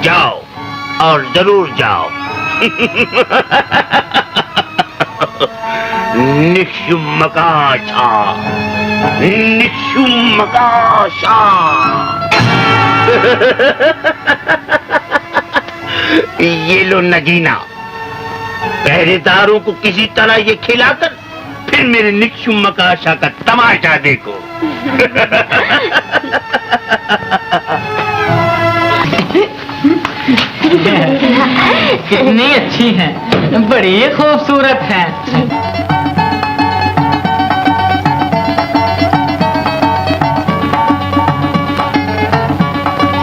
जाओ और जरूर जाओ। निक्षुमकाशा, निक्षुमकाशा। ये लो नगीना, पहरेदारों को किसी तरह ये खिलाकर फिर मेरे निक्षुमकाशा का तमाशा देखो। कितनी अच्छी हैं, बड़ी खूबसूरत हैं।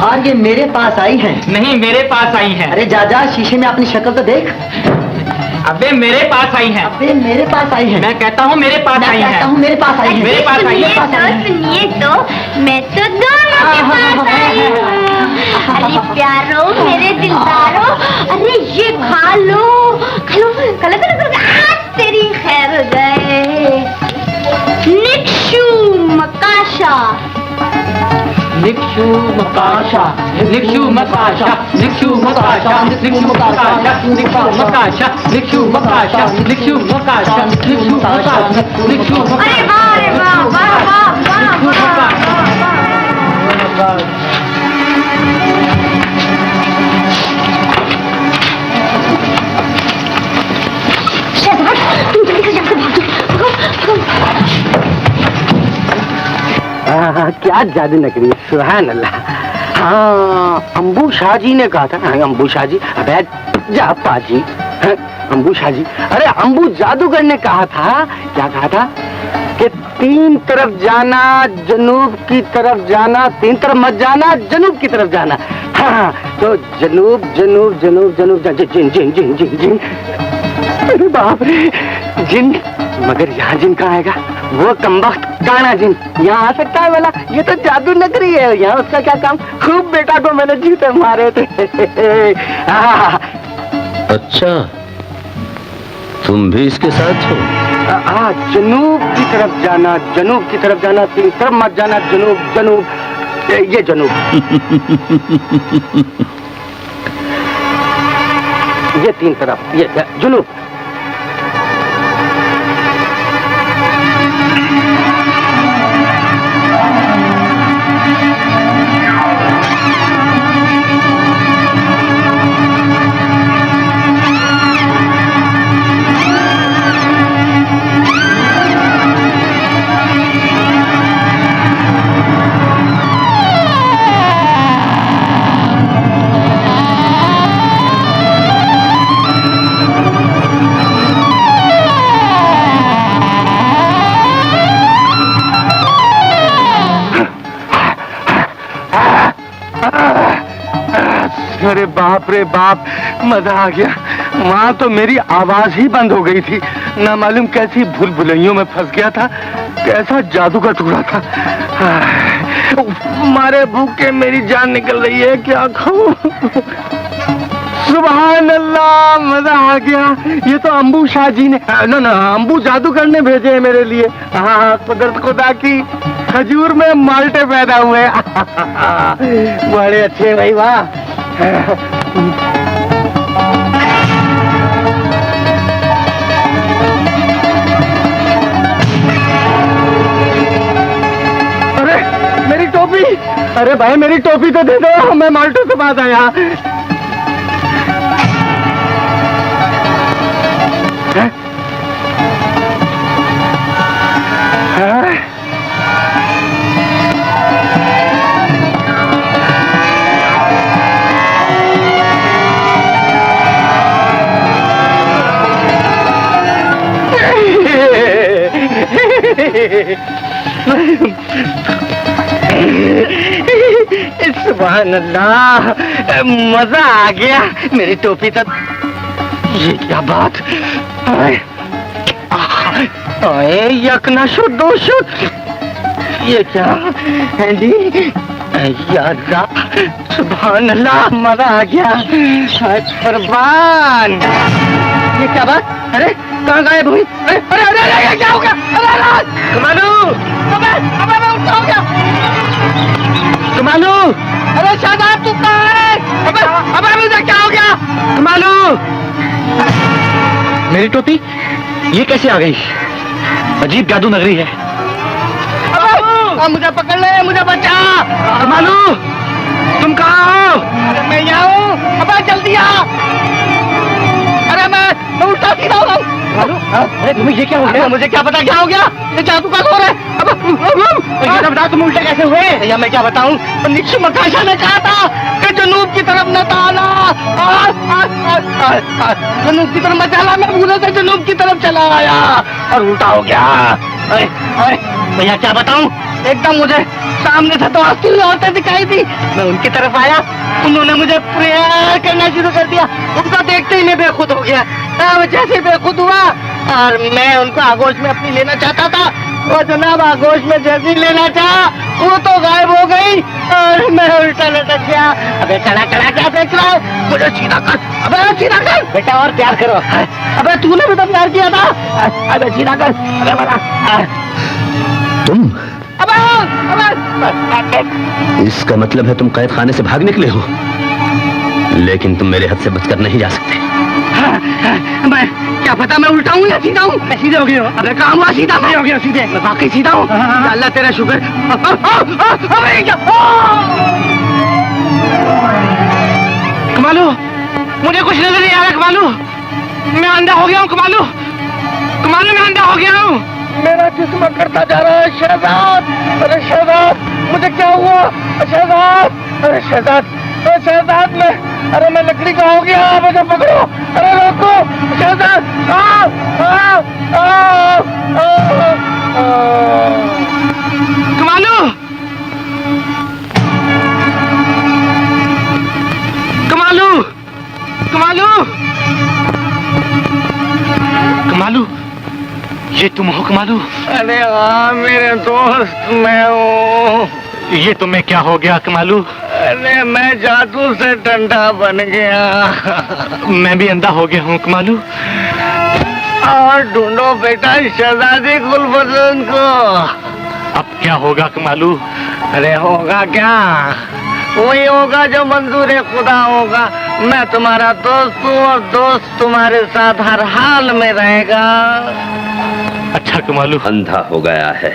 और ये मेरे पास आई हैं। नहीं, मेरे पास आई हैं। अरे जा जा, शीशे में अपनी शक्ल तो देख। अबे मेरे पास आई हैं। अबे मेरे पास आई हैं। मैं कहता हूँ मेरे पास आई हैं। कहता हूँ मेरे पास आई हैं। मेरे पास आई हैं। सुनिए तो, मैं तो दोनों के पास आई हूँ। अरे प्यारो, मेरे दिलदारो, अरे ये खा लो, खा लो, खा लो, आज तेरी खैर हो जाए। निक्षुमकाशा, निक्षुमकाशा, निक्षुमकाशा, निक्षुमकाशा, निक्षुमकाशा, निक्षुमकाशा, निक्षुमकाशा, निक्षुमकाशा, निक्षुमकाशा, निक्षुमकाशा। अरे वाह रे वाह, वाह वाह वाह वाह। शहजाद, तुम जल्दी से जाकर भागो। क्या जादू नगरी, सुभान अल्लाह। हाँ, अम्बू शाह जी ने कहा था। अम्बू शाह जी, अबे जा पाजी। अम्बू शाह जी, अरे अम्बू जादूगर ने कहा था, क्या कहा था कि 3 तरफ जाना, जनूब की तरफ जाना, 3 तरफ मत जाना, जनूब की तरफ जाना। हाँ, तो जनूब जनूब जनूब जनूब, जिन जिन जिन जिन जिन। अरे बाप रे, जिन। मगर यहाँ जिन कहाँ आएगा? वो कमबख्त काना जिन यहाँ आ सकता है वाला? ये तो जादू नगरी है, यहाँ उसका क्या काम? खूब बेटा को मैंने जूते मारे थे। अच्छा, तुम भी इसके साथ हो? जनूब की तरफ जाना, जनूब की तरफ जाना, 3 तरफ मत जाना, जनूब जनूब, ये जनूब। ये 3 तरफ, ये जनूब। अरे बाप रे बाप, मजा आ गया। वहाँ तो मेरी आवाज ही बंद हो गई थी। ना मालूम कैसी भूल भुलैयों में फंस गया था, कैसा जादू का टुकड़ा था। मारे भूख के मेरी जान निकल रही है, क्या खाऊं? सुभान अल्लाह, मजा आ गया। ये तो अंबू शाह जी ने ना अंबू जादूगर ने भेजे हैं मेरे लिए। हाँ, कुदरत खुदा की, खजूर में माल्टे पैदा हुए। बड़े अच्छे भाई, वाह। अरे मेरी टोपी, अरे भाई मेरी टोपी तो दे दो, मैं माल्टों के पास आया। सुभान अल्लाह, मजा आ गया। मेरी टोपी तो, ये क्या बात, यकना शुद्ध दो शुद्ध, ये क्या हैंडी, यार सुभान अल्लाह, मजा आ गया। कुर्बान, ये क्या बात, अरे कहाँ गायब हुई? अरे अरे अरे, अरे क्या हो गया? अरे कमालू, अबे मैं उठा हो गया। कमालू, अरे शादाब तू कहाँ है? अबे मुझे क्या हो गया? कमालू, मेरी टोपी ये कैसे आ गई? अजीब जादू नगरी है। मुझे पकड़ ले, मुझे बचा। कमालू, तुम कहाँ हो? अरे मैं यहाँ हूँ। अबे जल्दी आ। अरे मैं उल्टा सीधा हो रहा हूँ। अरे तुम्हें ये क्या हो गया? मुझे क्या पता क्या हो गया? ये जादू का जोर है। अब बता, तुम उल्टे कैसे हुए? या मैं क्या बताऊं? निक्षु मकाशा ने कहा था कि जनूब की तरफ न ताना, जनूब की तरफ मत चला। मैं भूले से जनूब की तरफ चला आया और उल्टा हो गया। भैया क्या बताऊं, एकदम मुझे सामने से तो 80 औरतें दिखाई दी। मैं उनकी तरफ आया, उन्होंने मुझे प्रेयर करना शुरू कर दिया। उनको देखते ही मैं बेखुद हो गया। जैसे बेखुद हुआ और मैं उनको आगोश में अपनी लेना चाहता था, और जनाब आगोश में जैसे लेना चाहा वो तो गायब हो गई और मैं उल्टा लटक गया। अबे खड़ा खड़ा क्या देख रहा है? मुझे सीधा कर। अबे सीधा कर बेटा, और प्यार करो। अबे तूने भी तो प्यार किया था। अबे सीधा कर। अबे बड़ा तुम? अबे इसका मतलब है तुम कैद खाने से भाग निकले हो, लेकिन तुम मेरे हाथ से बचकर नहीं जा सकते। मैं क्या पता मैं उल्टा हूँ या सीधा हूँ? मैं सीधे हो गया। अबे काम हुआ सीधा, मैं हो गया सीधे। मैं वाकई सीधा हूँ। अल्लाह तेरा शुक्र। कमालू, मुझे कुछ नजर नहीं आ रहा। कमालू, मैं अंधा हो गया हूँ। कमालू, कमालू मैं अंधा हो गया हूँ। मेरा जिस्म करता जा रहा है। शहजाद, अरे शहजाद, मुझे क्या हुआ? शहजाद, अरे शहजाद, अरे शहजाद, मैं लकड़ी का हो गया। मुझे पकड़ो, अरे रोको शहजाद। कमालू, कमालू, कमालू, कमालू, ये तुम हो कमालू? अरे हाँ मेरे दोस्त, मैं हूँ। ये तुम्हें क्या हो गया कमालू? अरे मैं जादू से डंडा बन गया। मैं भी अंधा हो गया हूँ कमालू। और ढूंढो बेटा शहजादी गुलबदन को। अब क्या होगा कमालू? अरे होगा क्या, वही होगा जो मंजूर खुदा होगा। मैं तुम्हारा दोस्त हूँ और दोस्त तुम्हारे साथ हर हाल में रहेगा। अच्छा कमालू, अंधा हो गया है,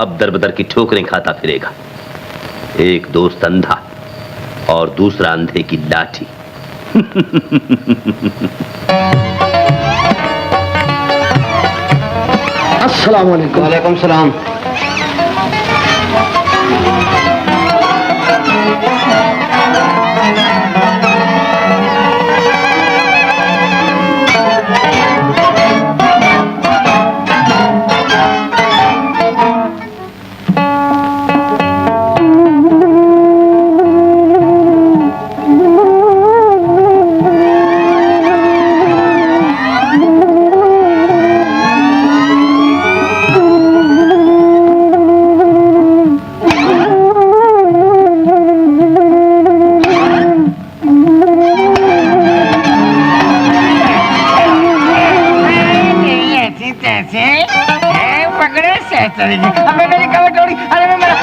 अब दर बदर की ठोकरें खाता फिरेगा। एक दोस्त अंधा और दूसरा अंधे की लाठी। अस्सलाम वालेकुम। वालेकुम सलाम। तगड़े से चलेंगे। अबे मेरी कमर तोड़ी, अरे मेरा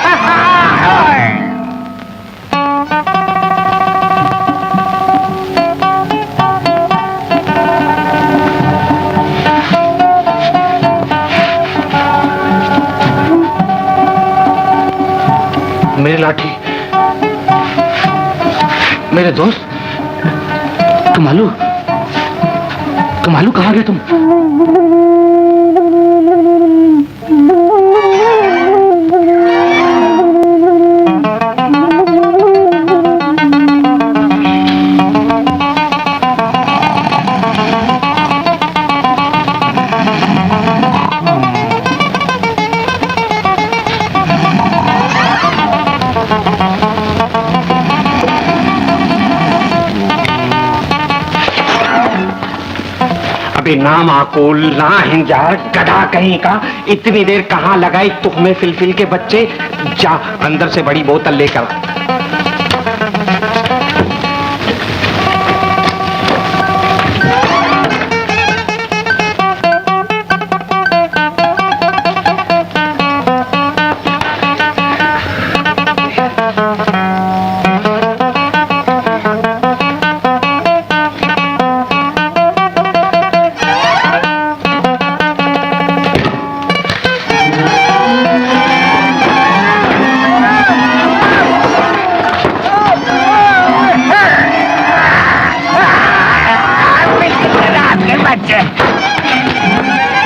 मेरी लाठी, मेरे दोस्त, कमालू, कमालू कहाँ गए तुम? ना माकूल, ना हिंजार, गधा कहीं का, इतनी देर कहाँ लगाई तुम में फिलफिल के बच्चे। जा अंदर से बड़ी बोतल लेकर।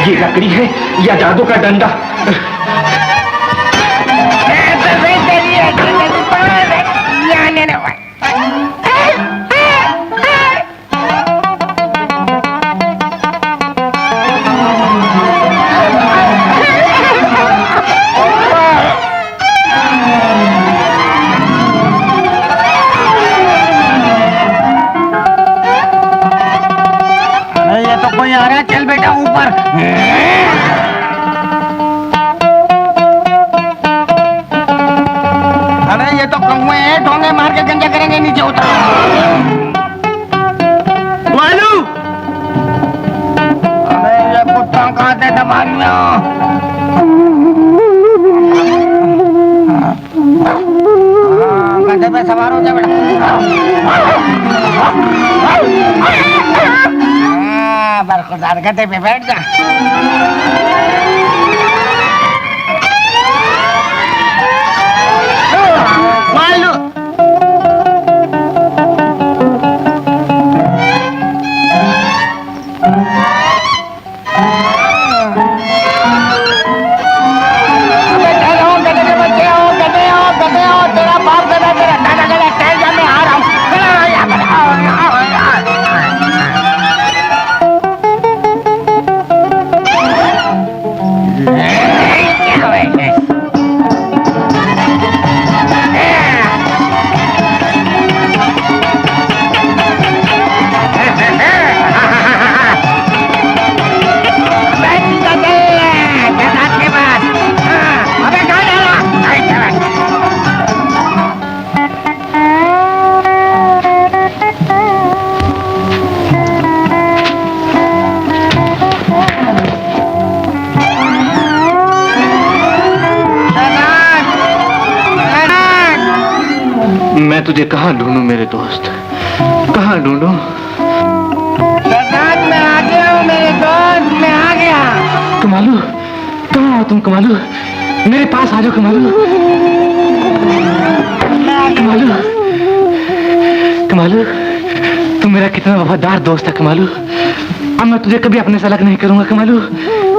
ये लकड़ी है या जादू का डंडा? ये तो कोई आ रहा है, चल बेटा ऊपर। अरे ये तो कौवे हैं, ढोंगे मार के गंजा करेंगे, नीचे उतर। मालू, अरे ये कुत्ता कहाँ थे दबानियों? गधे पे सवार हो जा बेटा। बरखुदार गधे पे बैठ जा। मालू, अबे चलो गधे के बच्चे, आओ गधे, आओ गधे, आओ, तेरा बाप गधा, तेरा दादा गधा, ठहर जा, मैं आ रहा हूँ। मैं तुझे कहाँ ढूंढूं मेरे दोस्त, कहाँ ढूंढूं? मैं आ गया हूँ मेरे दोस्त, मैं आ गया। कमालू, कहाँ हो तुम कमालू? मेरे पास आ जाओ कमालू। कमालू, कमालू, तुम मेरा कितना वफादार दोस्त है कमालू। अब मैं तुझे कभी अपने से अलग नहीं करूंगा कमालू,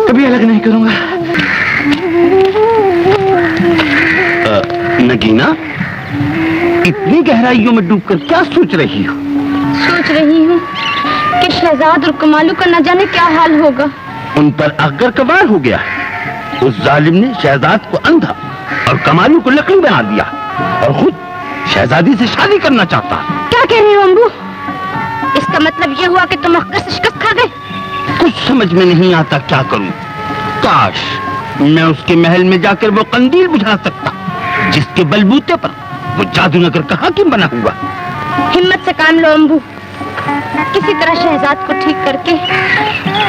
कभी अलग नहीं करूंगा। नगीना, इतनी गहराइयों में डूबकर क्या सोच रही हो? सोच रही हूँ कि शहजाद और कमालू का न जाने क्या हाल होगा। उन पर अगर कबार हो गया। उस जालिम ने शहजाद को अंधा और कमालू को लकड़ी बना दिया और खुद शहजादी से शादी करना चाहता। क्या कह रही हो अम्बू? इसका मतलब ये हुआ कि तुम अक्कर से शिकस्त खा गए? कुछ समझ में नहीं आता क्या करूं। काश मैं उसके महल में जाकर वो कंदील बुझा सकता जिसके बलबूते पर वो जादूनगर का हाकिम बना हुआ। हिम्मत से काम लो अम्बू, किसी तरह शहजाद को ठीक करके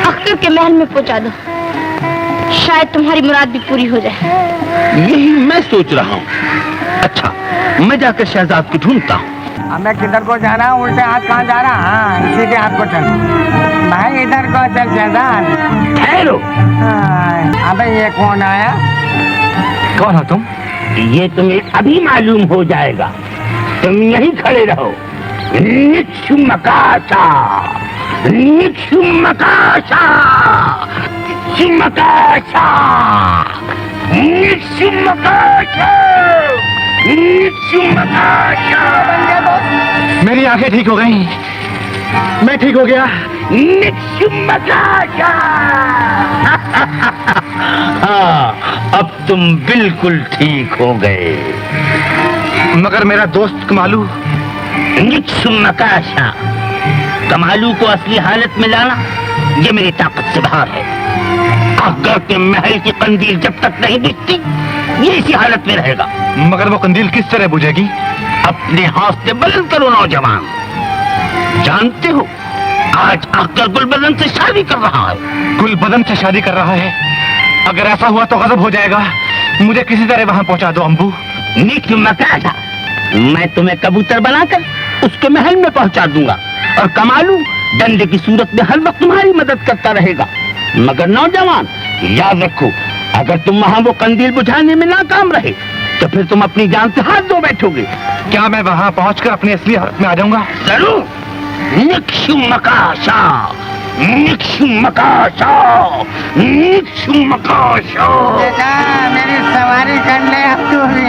अख्तर के महल में पहुंचा दो। शायद तुम्हारी मुराद भी पूरी हो जाए। यही मैं सोच रहा हूँ। अच्छा, मैं जाकर शहजाद को ढूंढता हूँ। हमें किधर को जाना है? उल्टे हाथ कहाँ जा रहा? हाँ, सीधे हाथ को चल भाई, इधर को चल शहजाद। ठहरो। अबे ये कौन आया? कौन हो तुम? ये तुम्हें अभी मालूम हो जाएगा। तुम यहीं खड़े रहो। निक्षुमकाशा, निक्षुमकाशा, निक्षुमकाशा, निक्षुमकाशा, निक्षुमकाशा। मेरी आंखें ठीक हो गई, मैं ठीक हो गया। निक्षुमकाशा। हाँ, अब तुम बिल्कुल ठीक हो गए। मगर मेरा दोस्त कमालू? निक्षुमकाशा, कमालू को असली हालत में लाना ये मेरी ताकत से बाहर है। अगर के महल की कंदील जब तक नहीं बुझती, ये इसी हालत में रहेगा। मगर वो कंदील किस तरह बुझेगी? अपने हौसले बुलंद करो नौजवान। जानते हो, आज अख्तर गुलबदन से शादी कर रहा है। गुलबदन से शादी कर रहा है? अगर ऐसा हुआ तो गजब हो जाएगा। मुझे किसी तरह वहां पहुंचा दो अम्बू। निक्षुमकाशा, मैं तुम्हें कबूतर बनाकर उसके महल में पहुंचा दूंगा और कमालू डंडे की सूरत में हर वक्त तुम्हारी मदद करता रहेगा। मगर नौजवान, याद रखो, अगर तुम वहां वो कंदील बुझाने में नाकाम रहे तो फिर तुम अपनी जान से हाथ धो बैठोगे। क्या मैं वहां पहुंचकर अपनी असली हालत में आ जाऊंगा? जरूर। निक्षुमकाशा, निक्षुमकाशा, निक्षुमकाशा। मेरी सवारी कर ले अब तू भी।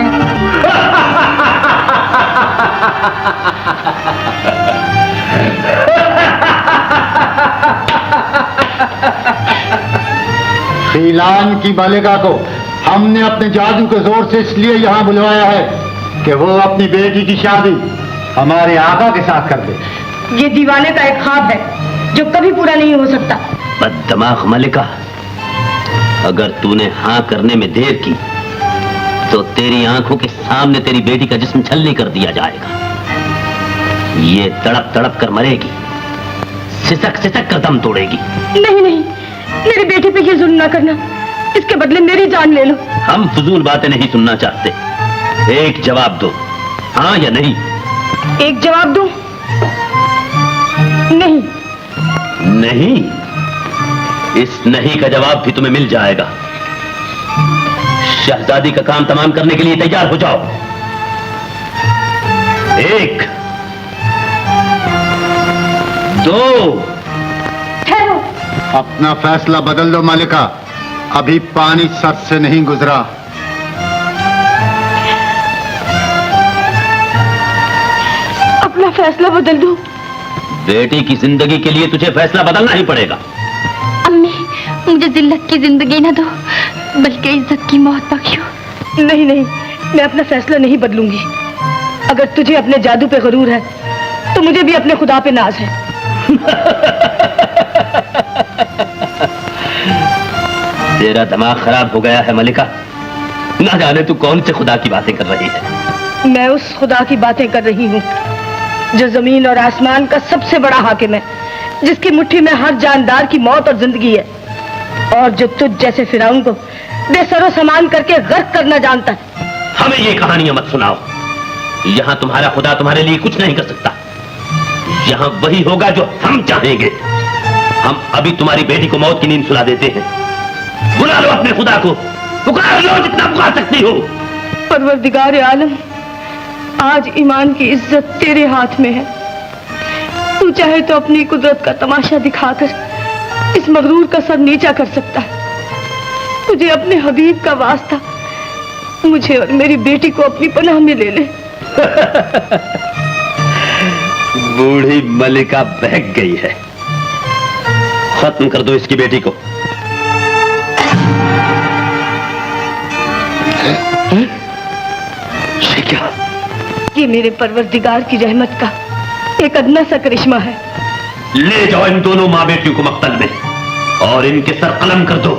सीलान की बालिका को हमने अपने जादू के जोर से इसलिए यहाँ बुलवाया है कि वो अपनी बेटी की शादी हमारे आका के साथ कर दे। ये दीवाने का एक ख्वाब है जो कभी पूरा नहीं हो सकता। बददिमाग मलिका, अगर तूने हाँ करने में देर की तो तेरी आंखों के सामने तेरी बेटी का जिस्म छलनी कर दिया जाएगा। ये तड़प तड़प कर मरेगी, सिसक सिसक कर दम तोड़ेगी। नहीं नहीं, मेरी बेटी पे ये जुल्म ना करना, इसके बदले मेरी जान ले लो। हम फजूल बातें नहीं सुनना चाहते। एक जवाब दो, हाँ या नहीं। एक जवाब दो। नहीं। नहीं? इस नहीं का जवाब भी तुम्हें मिल जाएगा। शहजादी का काम तमाम करने के लिए तैयार हो जाओ। 1 2। ठहरो। अपना फैसला बदल दो मालिका, अभी पानी सर से नहीं गुजरा। अपना फैसला बदल दो। बेटी की जिंदगी के लिए तुझे फैसला बदलना ही पड़ेगा। अम्मी, मुझे जिल्लत की जिंदगी न दो, बल्कि इज्जत की मौत बख्शो। नहीं नहीं, मैं अपना फैसला नहीं बदलूंगी। अगर तुझे अपने जादू पे गरूर है तो मुझे भी अपने खुदा पे नाज है। तेरा दिमाग खराब हो गया है मलिका। ना जाने तू कौन से खुदा की बातें कर रही है। मैं उस खुदा की बातें कर रही हूँ जो जमीन और आसमान का सबसे बड़ा हाकिम है, जिसकी मुट्ठी में हर जानदार की मौत और जिंदगी है, और जो तुझ जैसे फिरौन को बेसरो सामान करके गर्क करना जानता है। हमें ये कहानियां मत सुनाओ। यहाँ तुम्हारा खुदा तुम्हारे लिए कुछ नहीं कर सकता। यहाँ वही होगा जो हम चाहेंगे। हम अभी तुम्हारी बेटी को मौत की नींद सुला देते हैं। बुला लो अपने खुदा को, पुकार लो जितना पुकार सकती हो। परवरदिगार आलम, आज ईमान की इज्जत तेरे हाथ में है। तू चाहे तो अपनी कुदरत का तमाशा दिखाकर इस मगरूर का सर नीचा कर सकता है। तुझे अपने हबीब का वास्ता मुझे और मेरी बेटी को अपनी पनाह में ले ले। बूढ़ी मलिका बहक गई है। खत्म कर दो इसकी बेटी को। क्या? ये मेरे परवरदिगार की रहमत का एक अदना सा करिश्मा है। ले जाओ इन दोनों माँ बेटियों को मक्तल में और इनके सर कलम कर दो।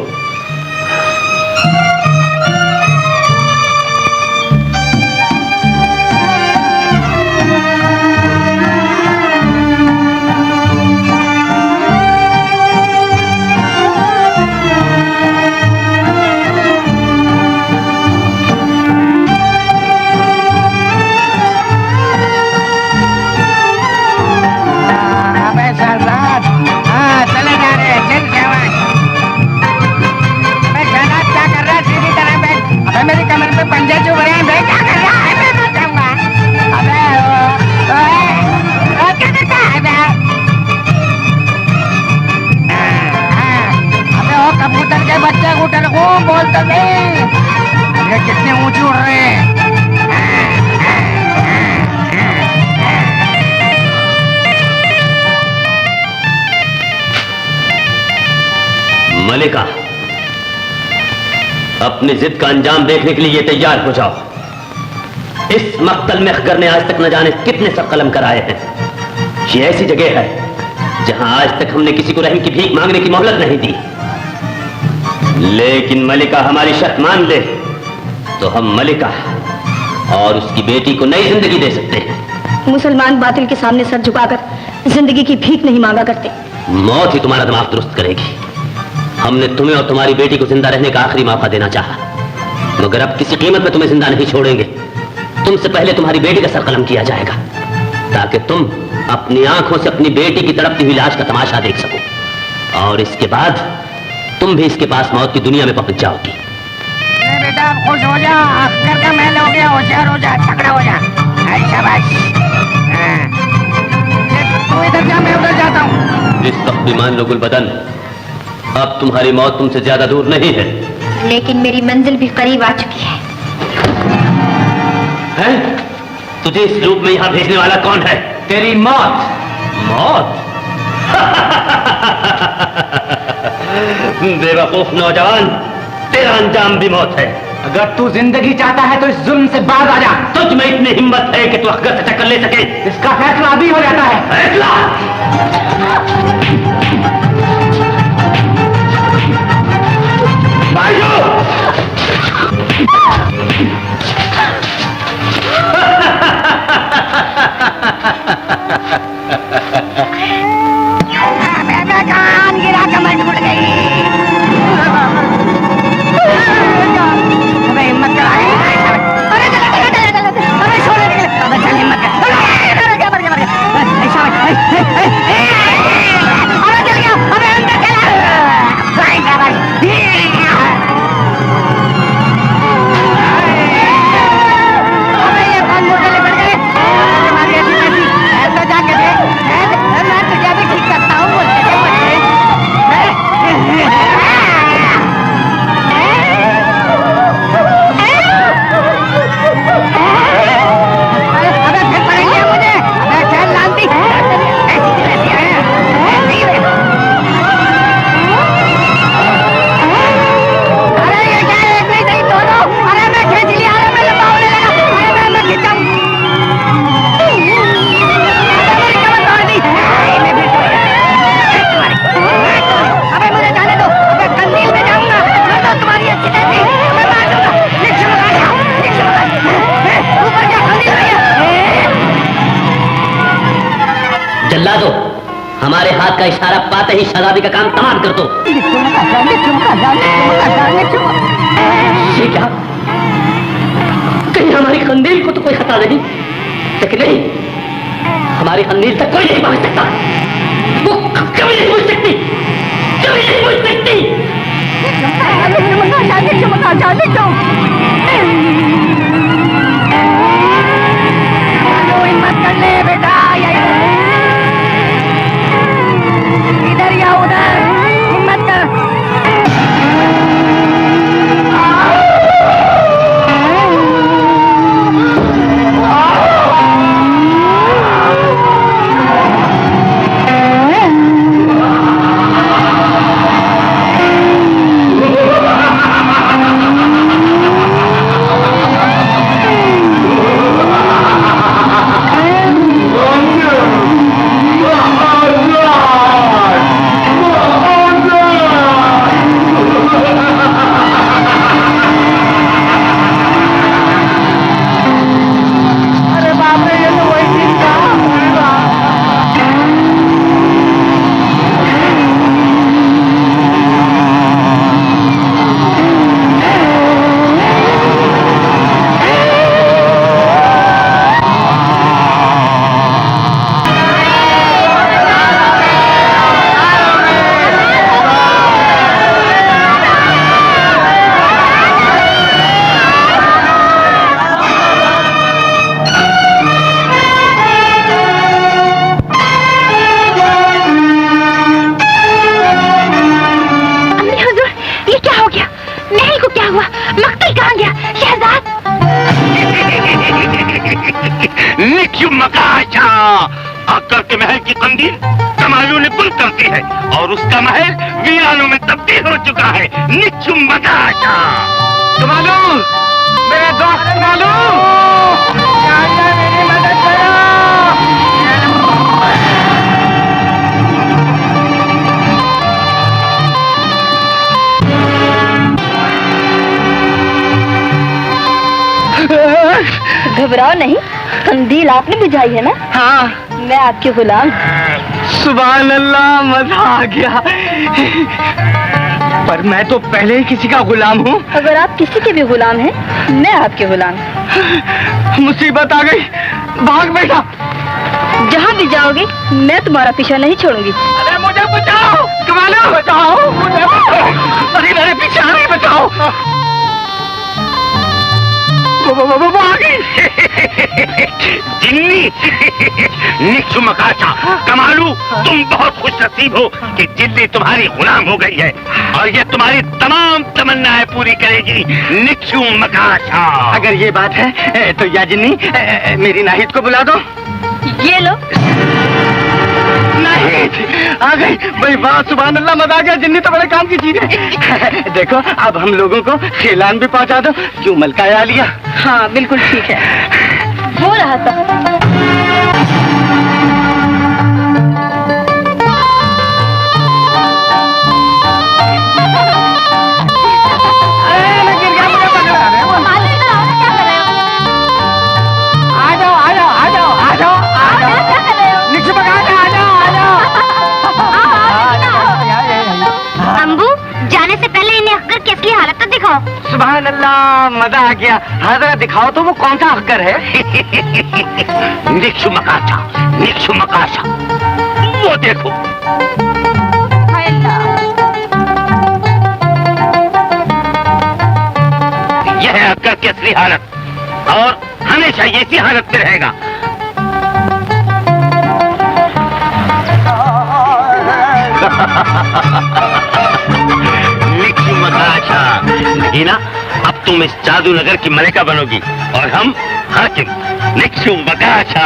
कितने ऊंचे उड़ रहे हैं। मलिका, अपनी जिद का अंजाम देखने के लिए तैयार हो जाओ। इस मक्तल में अखगर ने आज तक न जाने कितने सर कलम कराए हैं। ये ऐसी जगह है जहां आज तक हमने किसी को रहम की भीख मांगने की मोहलत नहीं दी। लेकिन मलिका हमारी शर्त मान ले तो हम मलिका और उसकी बेटी को नई जिंदगी दे सकते हैं। मुसलमान बातिल के सामने सर झुकाकर जिंदगी की भीख नहीं मांगा करते। मौत ही तुम्हारा दिमाग दुरुस्त करेगी। हमने तुम्हें और तुम्हारी बेटी को जिंदा रहने का आखिरी मौका देना चाहा, मगर अब किसी कीमत में तुम्हें जिंदा नहीं छोड़ेंगे। तुमसे पहले तुम्हारी बेटी का सर कलम किया जाएगा ताकि तुम अपनी आंखों से अपनी बेटी की तड़पती हुई लाश का तमाशा देख सको, और इसके बाद तुम भी इसके पास मौत की दुनिया में पहुंच जाओगी। बेटा खुश हो जा, अखगर का महल हो गया, होशियार हो जा, तगड़ा हो जा। शाबाश। तू इधर जा, मैं उधर जाता हूँ। इस वक्त भी मान लो गुलबदन, अब तुम्हारी मौत तुमसे ज्यादा दूर नहीं है। लेकिन मेरी मंजिल भी करीब आ चुकी है। तुझे इस रूप में यहाँ भेजने वाला कौन है? तेरी मौत। मौत? बेवकूफ नौजवान, तेरा अंजाम भी मौत है। अगर तू जिंदगी चाहता है तो इस जुल्म से बाहर आ जा। तुझ में इतनी हिम्मत है कि तू अखगर से टक्कर ले सके? इसका फैसला अभी हो जाता है। फैसला? मैं कान गिरा कमर टूट गई। अबे हिम्मत कर, अरे छोड़ दे, अबे चल हिम्मत कर, अरे क्या मर गया, अबे चल गया, अबे अंदर चला। अबे ये कौन मोटे पड़ गए? तुम्हारी ऐसी वैसी ऐसा जाके देख, मैं तुझे भी ठीक करता हूँ। जल्ला दो, हमारे हाथ का इशारा पाते ही शराबी का काम तमाम कर दो। ये क्या? कहीं हमारी खंदील को तो कोई खतरा नहीं, लेकिन नहीं, हमारी खंदील तक कोई नहीं पहुंच सकता। वो कभी नहीं पहुंच सकती, कभी नहीं पहुंच सकती। हिम्मत कर ले बेटा, इधर या उधर हिम्मत कर। मकतल कहाँ गया? निक्यू मकाशा। अक्कर के महल की कंदील कमालू ने गुल करती है और उसका महल वीरानों में तब्दील हो चुका है। निक्यू मकाशा। कमालू, मेरा दोस्त कमालू, मेरी मदद करो। घबराओ नहीं, कंदील आपने बुझाई है ना? हाँ, मैं आपके गुलाम। सुभान अल्लाह, मजा आ गया। पर मैं तो पहले ही किसी का गुलाम हूँ। अगर आप किसी के भी गुलाम हैं, मैं आपके गुलाम। मुसीबत आ गई, भाग बेटा। जहाँ भी जाओगे मैं तुम्हारा पीछा नहीं छोड़ूंगी। अरे मुझे बचाओ, कमालू बचाओ मुझे। अरे मेरे पीछे आ रही, बचाओ। वो आ गई। जिन्नी। निक्यू मकाशा। कमालू, तुम बहुत खुश नसीब हो कि जिल्ली तुम्हारी गुलाम हो गई है और ये तुम्हारी तमाम तमन्नाएं पूरी करेगी। निक्यू मकाशा। अगर ये बात है तो या जिन्नी, मेरी नाहिद को बुला दो। ये लो। नाहिद आ गई भाई, वाह सुभान अल्लाह, मजा आ गया। जिन्नी तो बड़े काम की चीज है। देखो अब हम लोगों को खिलान भी पहुंचा दो। क्यों मलकाया लिया? हाँ बिल्कुल ठीक है। हो रहा था। सुभान अल्लाह, मजा आ गया। हाँ जरा दिखाओ तो वो कौन सा अख्तर है। निक्यू मकाशा, निक्यू मकाशा, वो देखो। यह है अक्कर की असली हालत और हमेशा ये इसी हालत में रहेगा। निक्यू मकाशा। नगीना, अब तुम इस जादू नगर की मलिका बनोगी और हम हाकिम। निक्यू मकाशा।